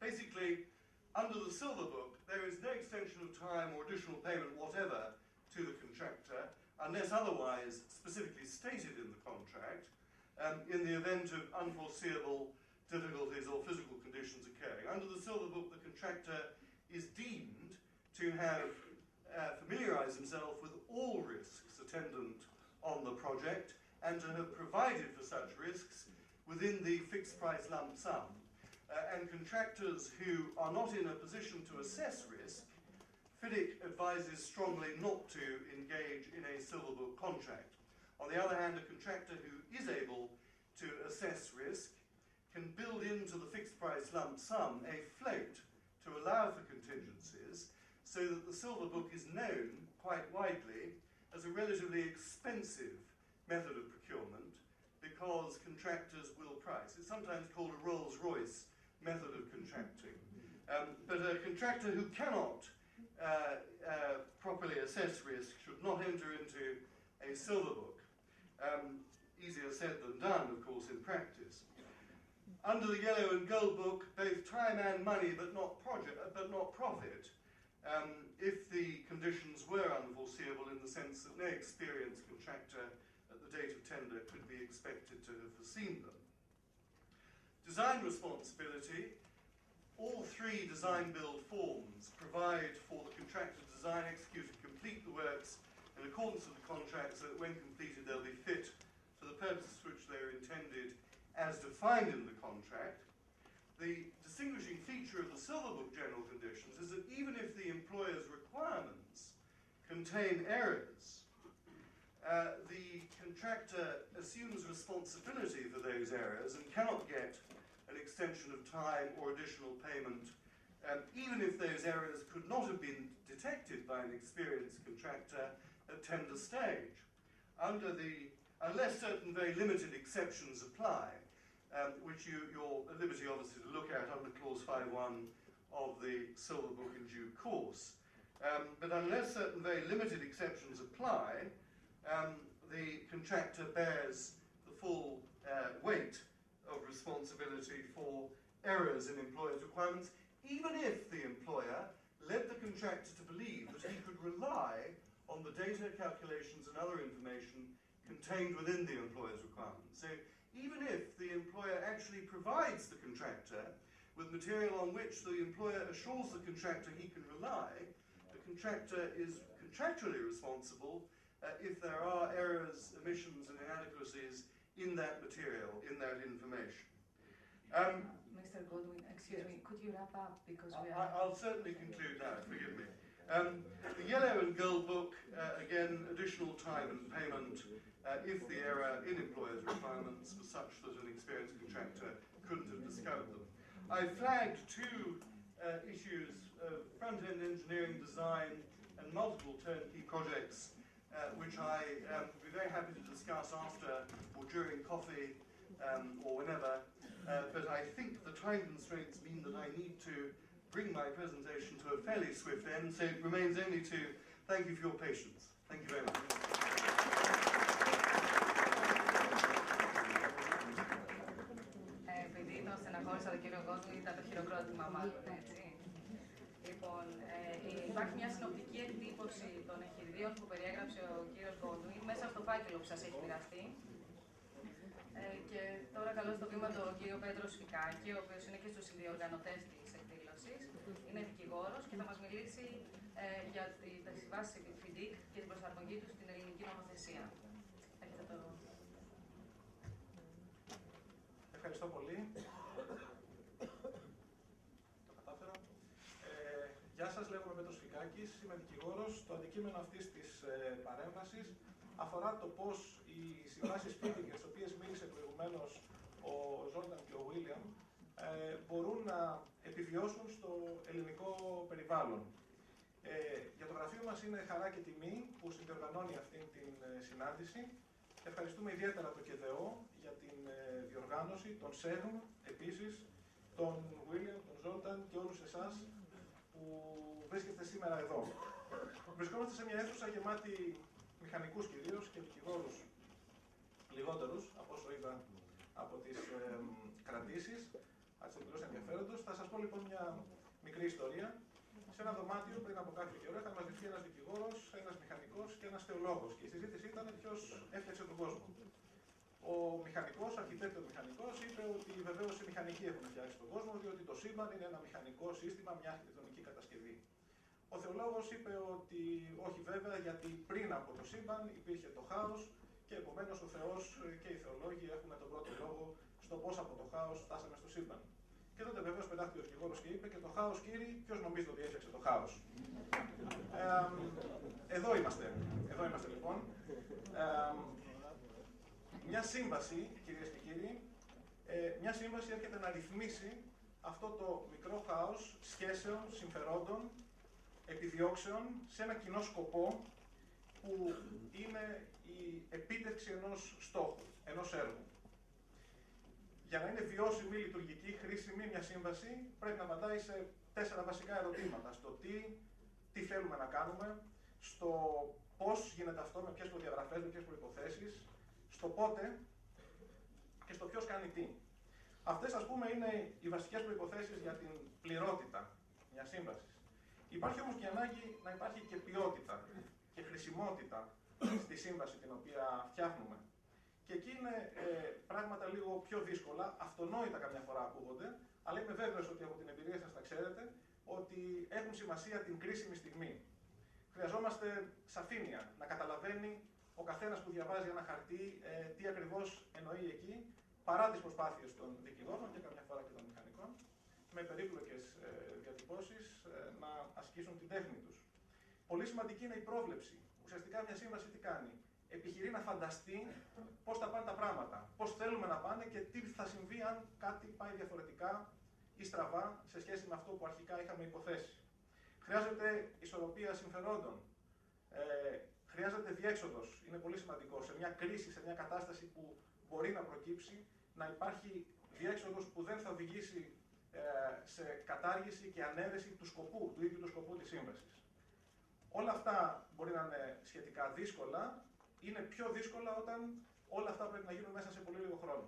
Basically, under the Silver Book, there is no extension of time or additional payment whatever to the contractor, unless otherwise specifically stated in the contract, in the event of unforeseeable difficulties or physical conditions occurring. Under the Silver Book, the contractor is deemed to have familiarised himself with all risks attendant on the project and to have provided for such risks within the fixed price lump sum. And contractors who are not in a position to assess risk, FIDIC advises strongly not to engage in a Silver Book contract. On the other hand, a contractor who is able to assess risk can build into the fixed price lump sum a float to allow for contingencies, so that the Silver Book is known quite widely as a relatively expensive method of procurement, because contractors will price. It's sometimes called a Rolls-Royce method of contracting. But a contractor who cannot properly assess risk should not enter into a Silver Book. Easier said than done, of course, in practice. Under the Yellow and Gold Book, both time and money, but not profit, if the conditions were unforeseeable in the sense that no experienced contractor at the date of tender could be expected to have foreseen them. Design responsibility. All three design-build forms provide for the contractor to design, execute, and complete the works in accordance with the contract, so that when completed they'll be fit for the purposes for which they are intended as defined in the contract. The distinguishing feature of the Silver Book general conditions is that even if the employer's requirements contain errors, the contractor assumes responsibility for those errors and cannot get an extension of time or additional payment, even if those errors could not have been detected by an experienced contractor at tender stage. Unless certain very limited exceptions apply, which you're at liberty obviously to look at under clause 5.1 of the Silver Book in due course. But unless certain very limited exceptions apply, the contractor bears the full weight of responsibility for errors in employer's requirements, even if the employer led the contractor to believe that he could rely on the data, calculations, and other information contained within the employer's requirements. So even if the employer actually provides the contractor with material on which the employer assures the contractor he can rely, the contractor is contractually responsible if there are errors, omissions, and inadequacies in that material, in that information. Mr. Godwin, excuse me, could you wrap up, because we are... I'll certainly conclude now, forgive me. The Yellow and Gold Book, again, additional time and payment if the error in employer's requirements was such that an experienced contractor couldn't have discovered them. I flagged two issues of front-end engineering design and multiple turnkey projects, which I would be very happy to discuss after or during coffee or whenever, but I think the time constraints mean that I need to bring my presentation to a fairly swift end, so it remains only to thank you for your patience. Thank you very much. Επειδή τον στεναχώρησα τον κύριο Godwin, ήταν το χειροκρότημα μάλλον, έτσι. Λοιπόν, υπάρχει μια συνοπτική εκτύπωση των εγχειριδίων που περιέγραψε ο κύριος Godwin μέσα στο φάκελο που σας έχει μοιραστεί. Και τώρα καλώ στο βήμα τον κύριο Πέτρο Σφικάκη, ο οποίος είναι και στους συνδιοργανωτές της εκδήλωσης. Είναι δικηγόρος και θα μας μιλήσει για τις βάσεις FIDIC και την προσαρμογή του στην ελληνική νομοθεσία. Έχετε το λόγο. Ευχαριστώ πολύ. Το κατάφερα. Γεια σας, λέγομαι Πέτρος Σφικάκης, είμαι δικηγόρος. Το αντικείμενο αυτής της παρέμβασης αφορά το πώς οι συμβάσεις FIDIC, για τις οποίες μίλησε προηγουμένως ο Ζόλταν και ο Βίλιαμ, μπορούν να επιβιώσουν στο ελληνικό περιβάλλον. Για το γραφείο μας είναι χαρά και τιμή που συνδιοργανώνει αυτή την συνάντηση. Ευχαριστούμε ιδιαίτερα το ΚΕΔΕΟ για την διοργάνωση, τον ΣΕΓΜ επίσης, τον Βίλιαμ, τον Ζόλταν και όλους εσάς που βρίσκεστε σήμερα εδώ. Βρισκόμαστε σε μια αίθουσα γεμάτη μηχανικούς κυρίως και δικηγόρους λιγότερους, από όσο είδα από τις κρατήσεις, από τις εκδηλώσεις ενδιαφέροντος. Θα σας πω λοιπόν μια μικρή ιστορία. Σε ένα δωμάτιο πριν από κάποιο καιρό είχαν μαζευτεί ένας δικηγόρος, ένας μηχανικός και ένας θεολόγος. Και η συζήτηση ήταν ποιος έφτιαξε τον κόσμο. Ο μηχανικός, αρχιτέκτορ μηχανικός, είπε ότι βεβαίως οι μηχανικοί έχουν φτιάξει τον κόσμο, διότι το σύμπαν είναι ένα μηχανικό σύστημα, μια αρχιτεκτονική κατασκευή. Ο θεολόγος είπε ότι όχι βέβαια, γιατί πριν από το σύμπαν υπήρχε το χάος και επομένως ο Θεός και οι θεολόγοι έχουν τον πρώτο λόγο στο πώς από το χάος φτάσαμε στο σύμπαν. Και τότε βεβαίως πετάχτηκε ο δικηγόρος και είπε: και το χάος, κύριε, ποιος νομίζετε ότι έφτιαξε το χάος? Εδώ είμαστε λοιπόν. Μια σύμβαση, κυρίες και κύριοι, μια σύμβαση έρχεται να ρυθμίσει αυτό το μικρό χάος σχέσεων, συμφερόντων, επιδιώξεων σε ένα κοινό σκοπό που είναι η επίτευξη ενός στόχου, ενός έργου. Για να είναι βιώσιμη, λειτουργική, χρήσιμη μια σύμβαση πρέπει να απαντάει σε 4 βασικά ερωτήματα. Στο τι θέλουμε να κάνουμε, στο πώς γίνεται αυτό, με ποιες προδιαγραφές, με ποιες προϋποθέσεις, στο πότε και στο ποιος κάνει τι. Αυτές, ας πούμε, είναι οι βασικές προϋποθέσεις για την πληρότητα μιας σύμβασης. Υπάρχει όμως και ανάγκη να υπάρχει και ποιότητα και χρησιμότητα στη σύμβαση την οποία φτιάχνουμε. Και εκεί είναι πράγματα λίγο πιο δύσκολα, αυτονόητα καμιά φορά ακούγονται, αλλά είμαι βέβαιος ότι από την εμπειρία σας τα ξέρετε, ότι έχουν σημασία την κρίσιμη στιγμή. Χρειαζόμαστε σαφήνεια, να καταλαβαίνει ο καθένας που διαβάζει ένα χαρτί τι ακριβώς εννοεί εκεί, παρά τις προσπάθειες των δικηγόρων και καμιά φορά και των μηχανικών, με περίπλοκες διατυπώσεις να ασκήσουν την τέχνη τους. Πολύ σημαντική είναι η πρόβλεψη. Ουσιαστικά μια σύμβαση τι κάνει? Επιχειρεί να φανταστεί πώς θα πάνε τα πράγματα, πώς θέλουμε να πάνε και τι θα συμβεί αν κάτι πάει διαφορετικά ή στραβά σε σχέση με αυτό που αρχικά είχαμε υποθέσει. Χρειάζεται ισορροπία συμφερόντων. Χρειάζεται διέξοδος. Είναι πολύ σημαντικό. Σε μια κρίση, σε μια κατάσταση που μπορεί να προκύψει, να υπάρχει διέξοδος που δεν θα οδηγήσει σε κατάργηση και ανέρεση του σκοπού, του ίδιου του σκοπού της σύμβασης. Όλα αυτά μπορεί να είναι σχετικά δύσκολα. Είναι πιο δύσκολα όταν όλα αυτά πρέπει να γίνουν μέσα σε πολύ λίγο χρόνο.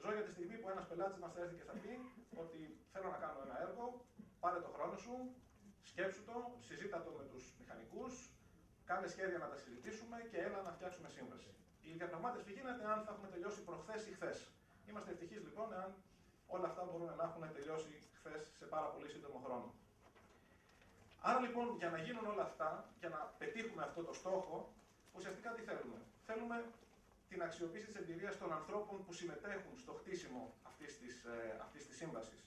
Ζω για τη στιγμή που ένας πελάτης μας θα έρθει και θα πει ότι θέλω να κάνω ένα έργο, πάρε το χρόνο σου, σκέψου το, συζήτα το με τους μηχανικούς, κάνε σχέδια να τα συζητήσουμε και έλα να φτιάξουμε σύμβαση. Η διαπραγμάτευση γίνεται αν θα έχουμε τελειώσει προχθές ή χθες. Είμαστε ευτυχείς λοιπόν αν όλα αυτά μπορούν να έχουν τελειώσει χθες σε πάρα πολύ σύντομο χρόνο. Άρα λοιπόν για να γίνουν όλα αυτά, για να πετύχουμε αυτό το στόχο, ουσιαστικά τι θέλουμε? Θέλουμε την αξιοποίηση της εμπειρίας των ανθρώπων που συμμετέχουν στο χτίσιμο αυτής της σύμβασης.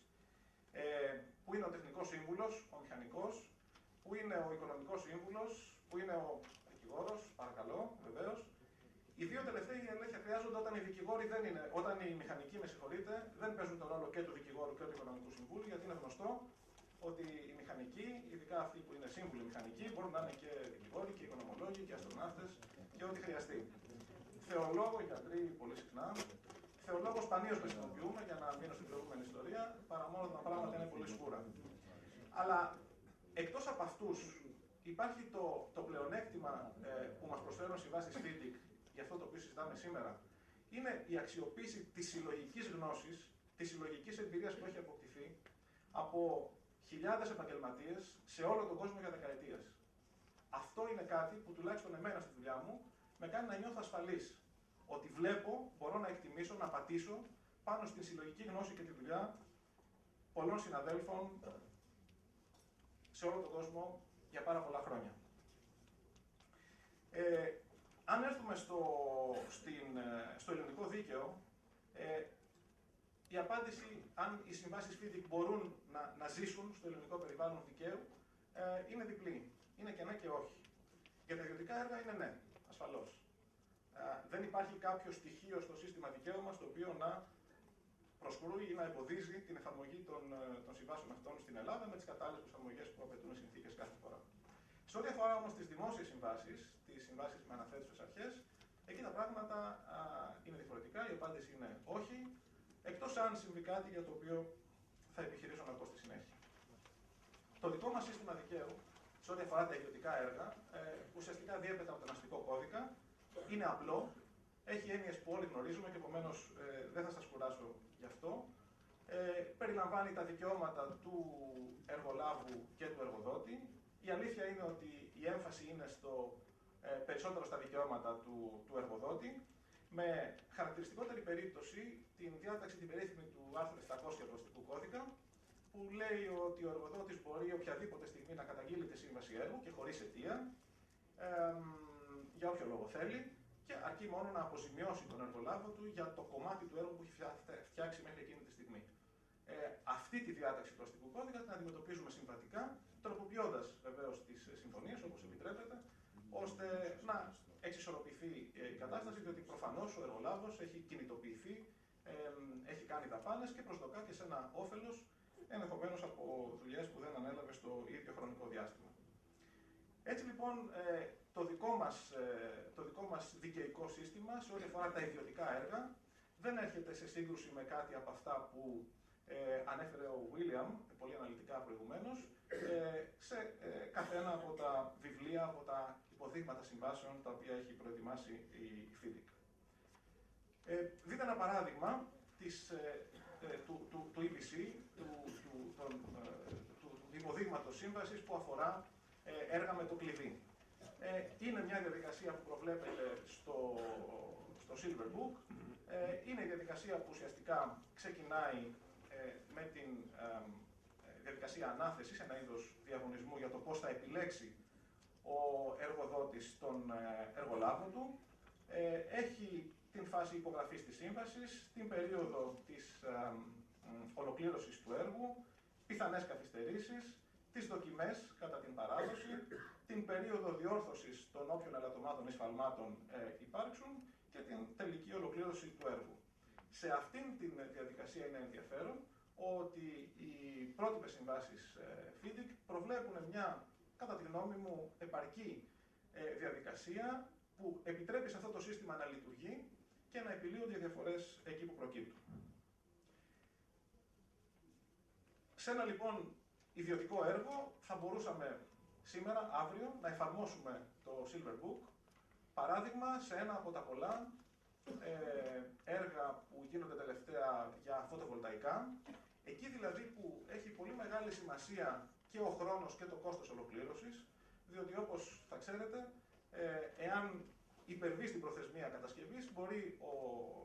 Που είναι ο τεχνικός σύμβουλος, ο μηχανικός, που είναι ο οικονομικός σύμβουλος, που είναι ο δικηγόρος, παρακαλώ, βεβαίως. Οι δύο τελευταίοι ελέγχια χρειάζονται όταν οι μηχανικοί, δεν παίζουν τον ρόλο και του δικηγόρου και του οικονομικού συμβούλου, γιατί είναι γνωστό ότι οι μηχανικοί, ειδικά αυτοί που είναι σύμβουλοι μηχανικοί, μπορούν να είναι και δικηγόροι και οικονομολόγοι και αστροναύτες και ό,τι χρειαστεί. Θεολόγο, γιατροί πολύ συχνά. Θεολόγο σπανίως χρησιμοποιούμε για να μείνω στην προηγούμενη ιστορία, παρά μόνο τα πράγματα είναι πολύ σκούρα. Αλλά εκτός από αυτούς, υπάρχει το πλεονέκτημα που μας προσφέρουν συμβάσεις FIDIC για αυτό το οποίο συζητάμε σήμερα. Είναι η αξιοποίηση της συλλογικής γνώσης, της συλλογικής εμπειρίας που έχει αποκτηθεί από χιλιάδες επαγγελματίες σε όλο τον κόσμο για δεκαετίες. Αυτό είναι κάτι που τουλάχιστον εμένα στη δουλειά μου με κάνει να νιώθω ασφαλής. Ότι βλέπω, μπορώ να εκτιμήσω, να πατήσω πάνω στην συλλογική γνώση και τη δουλειά πολλών συναδέλφων σε όλο τον κόσμο για πάρα πολλά χρόνια. Αν έρθουμε στο ελληνικό δίκαιο, η απάντηση αν οι συμβάσεις FIDIC μπορούν να ζήσουν στο ελληνικό περιβάλλον δικαίου είναι διπλή. Είναι και ναι και όχι. Για τα ιδιωτικά έργα είναι ναι, ασφαλώς. Δεν υπάρχει κάποιο στοιχείο στο σύστημα δικαίωμα το οποίο να προσκρούει ή να εμποδίζει την εφαρμογή των συμβάσεων αυτών στην Ελλάδα με τις κατάλληλες προσαρμογές που απαιτούν οι συνθήκες κάθε φορά. Σε ό,τι αφορά όμως τις δημόσιες συμβάσεις, τις συμβάσεις με αναθέτουσες αρχές, εκεί τα πράγματα είναι διαφορετικά. Η απάντηση είναι όχι, εκτός αν συμβεί κάτι για το οποίο θα επιχειρήσω να πω στη συνέχεια. Το δικό μας σύστημα δικαίου, σε ό,τι αφορά τα ιδιωτικά έργα, ουσιαστικά διέπεται από τον αστικό κώδικα, είναι απλό, έχει έννοιες που όλοι γνωρίζουμε και επομένως δεν θα σας κουράσω γι' αυτό. Περιλαμβάνει τα δικαιώματα του εργολάβου και του εργοδότη. Η αλήθεια είναι ότι η έμφαση είναι περισσότερο στα δικαιώματα του εργοδότη, με χαρακτηριστικότερη περίπτωση την διάταξη την περίφημη του άρθρου 700 του αστικού κώδικα, που λέει ότι ο εργοδότης μπορεί οποιαδήποτε στιγμή να καταγγείλει τη σύμβαση έργου και χωρίς αιτία, για όποιο λόγο θέλει, και αρκεί μόνο να αποζημιώσει τον εργολάβο του για το κομμάτι του έργου που έχει φτιάξει μέχρι εκείνη τη στιγμή. Αυτή τη διάταξη του αστικού κώδικα την αντιμετωπίζουμε συμβατικά, τροποποιώντας βεβαίως τις συμφωνίες όπως επιτρέπεται, ώστε να εξισορροπηθεί η κατάσταση, διότι προφανώς ο εργολάβος έχει κινητοποιηθεί, έχει κάνει δαπάνες και προσδοκά και σε ένα όφελος, ενδεχομένως από δουλειές που δεν ανέλαβε στο ίδιο χρονικό διάστημα. Έτσι λοιπόν, το δικό μας δικαιικό σύστημα σε ό,τι αφορά τα ιδιωτικά έργα δεν έρχεται σε σύγκρουση με κάτι από αυτά που ανέφερε ο William πολύ αναλυτικά προηγουμένως, σε καθένα από τα βιβλία, από τα υποδείγματα συμβάσεων τα οποία έχει προετοιμάσει η FIDIC. Δείτε ένα παράδειγμα του EPC, του υποδείγματος σύμβασης που αφορά έργα με το κλειδί. Είναι μια διαδικασία που προβλέπεται στο Silver Book. Είναι η διαδικασία που ουσιαστικά ξεκινάει με την διαδικασία ανάθεσης, ένα είδος διαγωνισμού για το πώς θα επιλέξει ο εργοδότης τον εργολάβο του. Έχει την φάση υπογραφής της σύμβασης, την περίοδο της ολοκλήρωσης του έργου, πιθανές καθυστερήσεις, τις δοκιμές κατά την παράδοση, την περίοδο διόρθωσης των όποιων ελαττωμάτων ή σφαλμάτων υπάρξουν και την τελική ολοκλήρωση του έργου. Σε αυτήν την διαδικασία είναι ενδιαφέρον ότι οι πρότυπες συμβάσεις FIDIC προβλέπουν μια, κατά τη γνώμη μου, επαρκή διαδικασία που επιτρέπει σε αυτό το σύστημα να λειτουργεί και να επιλύονται οι διαφορές εκεί που προκύπτουν. Σε ένα λοιπόν ιδιωτικό έργο θα μπορούσαμε σήμερα, αύριο, να εφαρμόσουμε το Silver Book, παράδειγμα σε ένα από τα πολλά έργα που γίνονται τελευταία για φωτοβολταϊκά, εκεί δηλαδή που έχει πολύ μεγάλη σημασία και ο χρόνος και το κόστος ολοκλήρωσης, διότι όπως θα ξέρετε, εάν υπερβεί στην προθεσμία κατασκευής, μπορεί ο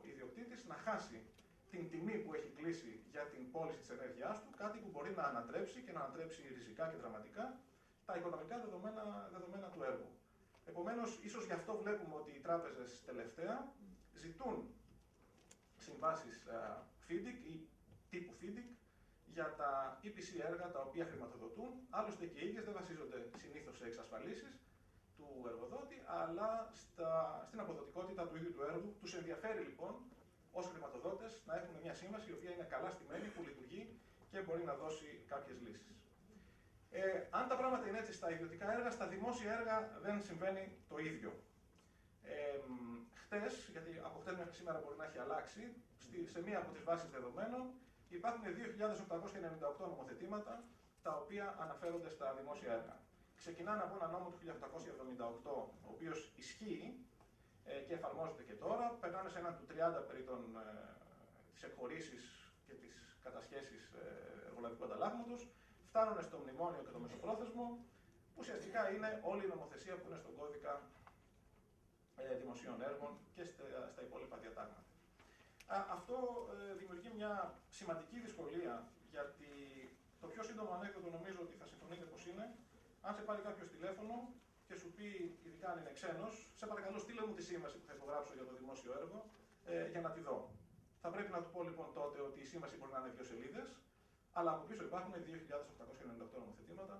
ιδιοκτήτης να χάσει την τιμή που έχει κλείσει για την πώληση της ενέργειάς του, κάτι που μπορεί να ανατρέψει και να ανατρέψει ριζικά και δραματικά τα οικονομικά δεδομένα του έργου. Επομένως, ίσως γι' αυτό βλέπουμε ότι οι τράπεζες τελευταία ζητούν συμβάσεις FIDIC ή τύπου FIDIC για τα EPC έργα τα οποία χρηματοδοτούν. Άλλωστε και οι ίδιες δεν βασίζονται συνήθως σε εξασφαλίσεις του εργοδότη, αλλά στην αποδοτικότητα του ίδιου του έργου. Τους ενδιαφέρει λοιπόν ως χρηματοδότες να έχουν μια σύμβαση η οποία είναι καλά στημένη, που λειτουργεί και μπορεί να δώσει κάποιες λύσεις. Αν τα πράγματα είναι έτσι στα ιδιωτικά έργα, στα δημόσια έργα δεν συμβαίνει το ίδιο. Χτες, γιατί από χτες μέχρι σήμερα μπορεί να έχει αλλάξει, σε μία από τις βάσεις δεδομένων υπάρχουν 2.898 νομοθετήματα τα οποία αναφέρονται στα δημόσια έργα. Ξεκινάνε από ένα νόμο του 1878, ο οποίος ισχύει και εφαρμόζεται και τώρα, περνάνε σε έναν του 30 περί τις εκχωρήσεις και τις κατασχέσεις εργολαβικού ανταλλάγματος, φτάνουν στο μνημόνιο και το μεσοπρόθεσμο, που ουσιαστικά είναι όλη η νομοθεσία που είναι στον κώδικα δημοσίων έργων και στα υπόλοιπα διατάγματα. Αυτό δημιουργεί μια σημαντική δυσκολία, γιατί το πιο σύντομο ανέκδοτο νομίζω ότι θα συμφωνείτε πως είναι, αν σε πάρει κάποιος τηλέφωνο και σου πει, ειδικά αν είναι ξένος, σε παρακαλώ στείλε μου τη σύμβαση που θα υπογράψω για το δημόσιο έργο για να τη δω. Θα πρέπει να του πω λοιπόν τότε ότι η σύμβαση μπορεί να είναι 2 σελίδες, αλλά από πίσω υπάρχουν 2.898 νομοθετήματα,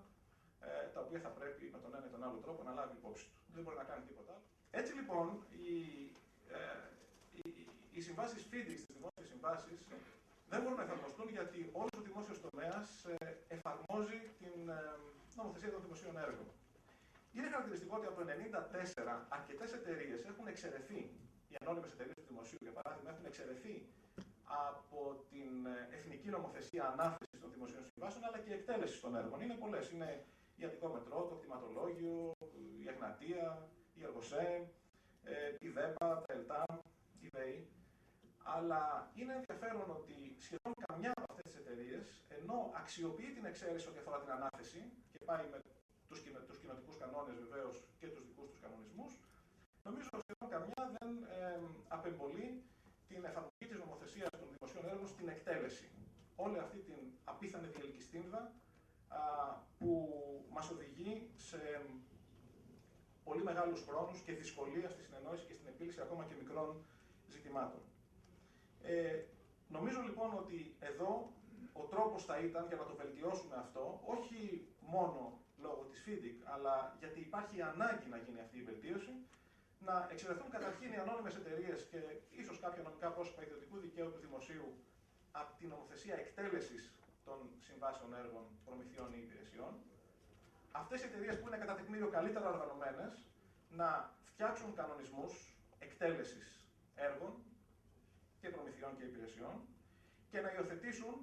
τα οποία θα πρέπει με τον ένα ή τον άλλο τρόπο να λάβει υπόψη του. Δεν μπορεί να κάνει τίποτα άλλο. Έτσι λοιπόν, οι συμβάσεις FIDIC, τις δημόσιες συμβάσεις, δεν μπορούν να εφαρμοστούν γιατί όλος ο δημόσιος τομέας εφαρμόζει την νομοθεσία των δημοσίων έργων. Είναι χαρακτηριστικό ότι από το 1994 αρκετές εταιρείες έχουν εξαιρεθεί, οι ανώνυμες εταιρείες του δημοσίου για παράδειγμα, έχουν εξαιρεθεί από την εθνική νομοθεσία ανάθεσης των δημοσίων συμβάσεων αλλά και εκτέλεσης των έργων. Είναι πολλές. Είναι η Αττικό Μετρό, το κτηματολόγιο, η Εγνατία, η ERGOSE, η ΔΕΠΑ, τα ΕΛΤΑΜ, η ΔΕΗ. Αλλά είναι ενδιαφέρον ότι σχεδόν καμιά από αυτές τις εταιρείες, ενώ αξιοποιεί την εξαίρεση ό,τι αφορά την ανάθεση και πάει με τους κοινοτικούς κανόνες βεβαίως και τους δικούς τους κανονισμούς, νομίζω ότι σχεδόν καμιά δεν απεμπολεί την εφαρμογή της νομοθεσίας των δημοσίων έργων στην εκτέλεση. Όλη αυτή την απίθανη διελκυστίνδα που μας οδηγεί σε πολύ μεγάλους χρόνους και δυσκολία στη συνεννόηση και στην επίλυση ακόμα και μικρών ζητημάτων. Νομίζω λοιπόν ότι εδώ ο τρόπος θα ήταν για να το βελτιώσουμε αυτό, όχι μόνο λόγω της FIDIC, αλλά γιατί υπάρχει ανάγκη να γίνει αυτή η βελτίωση, να εξαιρεθούν καταρχήν οι ανώνυμες εταιρείες και ίσως κάποια νομικά πρόσωπα ιδιωτικού δικαίου του δημοσίου από την νομοθεσία εκτέλεσης των συμβάσεων έργων, προμηθειών ή υπηρεσιών. Αυτές οι εταιρείες που είναι κατά τεκμήριο καλύτερα οργανωμένες να φτιάξουν κανονισμούς εκτέλεσης έργων και προμηθειών και υπηρεσιών και να υιοθετήσουν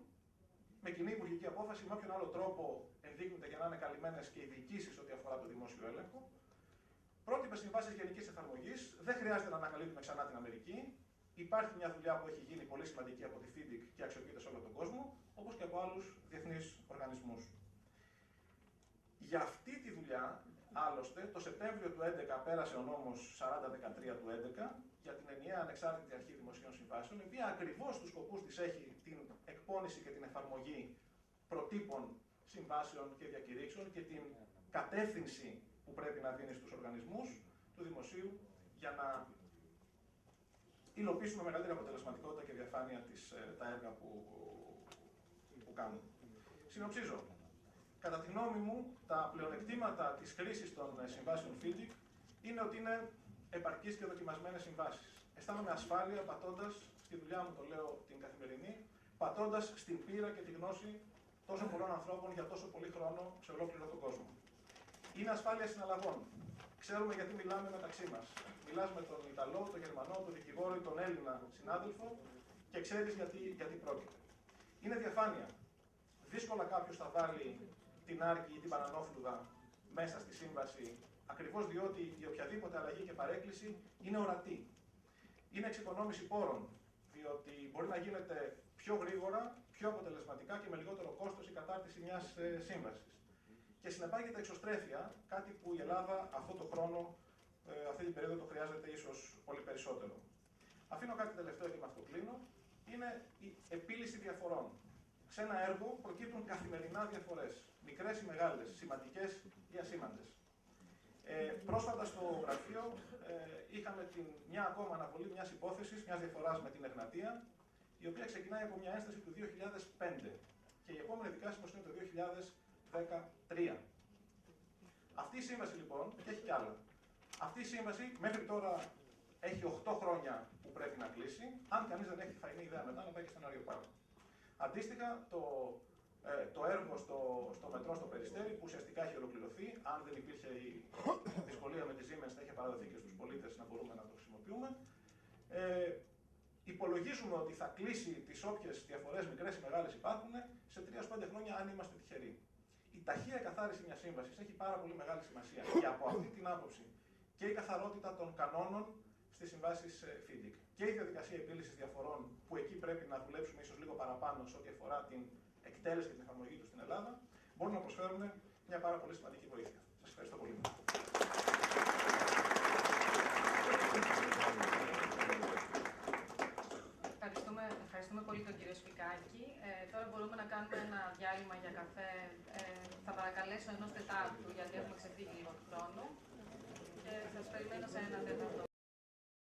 με κοινή υπουργική απόφαση με όποιον άλλο τρόπο ενδείκνυται για να είναι καλυμμένες και οι διοικήσεις ό,τι αφορά το δημόσιο έλεγχο. Πρότυπες συμβάσεις γενικής εφαρμογής, δεν χρειάζεται να ανακαλύπτουμε ξανά την Αμερική. Υπάρχει μια δουλειά που έχει γίνει πολύ σημαντική από τη FIDIC και αξιοποιείται σε όλο τον κόσμο, όπως και από άλλους διεθνείς οργανισμούς. Για αυτή τη δουλειά, άλλωστε, το Σεπτέμβριο του 2011 πέρασε ο νόμος 4013 του 2011 για την ενιαία ανεξάρτητη αρχή δημοσίων συμβάσεων, η οποία ακριβώς στους σκοπούς της έχει την εκπόνηση και την εφαρμογή προτύπων συμβάσεων και διακηρύξεων και την κατεύθυνση που πρέπει να δίνει στους οργανισμούς του δημοσίου για να υλοποιήσουμε μεγαλύτερη αποτελεσματικότητα και διαφάνεια τα έργα που κάνουν. Συνοψίζω. Κατά τη γνώμη μου, τα πλεονεκτήματα της χρήσης των συμβάσεων FIDIC είναι ότι είναι επαρκείς και δοκιμασμένες συμβάσεις. Αισθάνομαι ασφάλεια πατώντας, στη δουλειά μου το λέω την καθημερινή, πατώντας στην πείρα και τη γνώση τόσο πολλών ανθρώπων για τόσο πολύ χρόνο σε ολόκληρο τον κόσμο. Είναι ασφάλεια συναλλαγών. Ξέρουμε γιατί μιλάμε μεταξύ μας. Μιλάς με τον Ιταλό, τον Γερμανό, τον δικηγόρο ή τον Έλληνα συνάδελφο και ξέρεις γιατί πρόκειται. Είναι διαφάνεια. Δύσκολα κάποιος θα βάλει την άρκη ή την παρανόφλουδα μέσα στη σύμβαση, ακριβώς διότι η οποιαδήποτε αλλαγή και παρέκκληση είναι ορατή. Είναι εξοικονόμηση πόρων, διότι μπορεί να γίνεται πιο γρήγορα, πιο αποτελεσματικά και με λιγότερο κόστος η κατάρτιση μιας σύμβασης. Και συνεπάγεται εξωστρέφεια, κάτι που η Ελλάδα αυτό το χρόνο, αυτή την περίοδο το χρειάζεται ίσως πολύ περισσότερο. Αφήνω κάτι τελευταίο και με αυτό κλείνω. Είναι η επίλυση διαφορών. Σε ένα έργο προκύπτουν καθημερινά διαφορές, μικρές ή μεγάλες, σημαντικές ή ασήμαντες. Πρόσφατα στο γραφείο είχαμε μια ακόμα αναβολή μιας υπόθεσης, μιας διαφοράς με την Εγνατία, η οποία ξεκινάει από μια ένσταση του 2005 και η επόμενη δικάσιμος είναι το 2013. Αυτή η σύμβαση λοιπόν, και έχει κι άλλα, αυτή η σύμβαση μέχρι τώρα έχει 8 χρόνια που πρέπει να κλείσει, αν κανείς δεν έχει φαϊνή ιδέα μετά να πάει και στον Αριοπάγο. Αντίστοιχα, το έργο στο μετρό στο Περιστέρι, που ουσιαστικά έχει ολοκληρωθεί, αν δεν υπήρχε η δυσκολία με τη Siemens, θα είχε παραδοθεί και στους πολίτες να μπορούμε να το χρησιμοποιούμε. Υπολογίζουμε ότι θα κλείσει τις όποιες διαφορές μικρές ή μεγάλες υπάρχουν σε 3-5 χρόνια, αν είμαστε τυχεροί. Η ταχεία εκαθάριση μιας σύμβασης έχει πάρα πολύ μεγάλη σημασία και από αυτή την άποψη και η καθαρότητα των κανόνων στις συμβάσεις FIDIC και η διαδικασία επίλυσης διαφορών, που εκεί πρέπει να δουλέψουμε ίσως λίγο παραπάνω σε ό,τι αφορά την εκτέλεση και την εφαρμογή του στην Ελλάδα, μπορούν να προσφέρουν μια πάρα πολύ σημαντική βοήθεια. Σας ευχαριστώ πολύ. Ευχαριστούμε πολύ τον κύριο Σφικάκη. Τώρα μπορούμε να κάνουμε ένα διάλειμμα για καφέ. Θα παρακαλέσω 1 τετάρτου, γιατί έχουμε ξεφύγει λίγο του χρόνου. Και σας περιμένω σε 1 τέταρτο.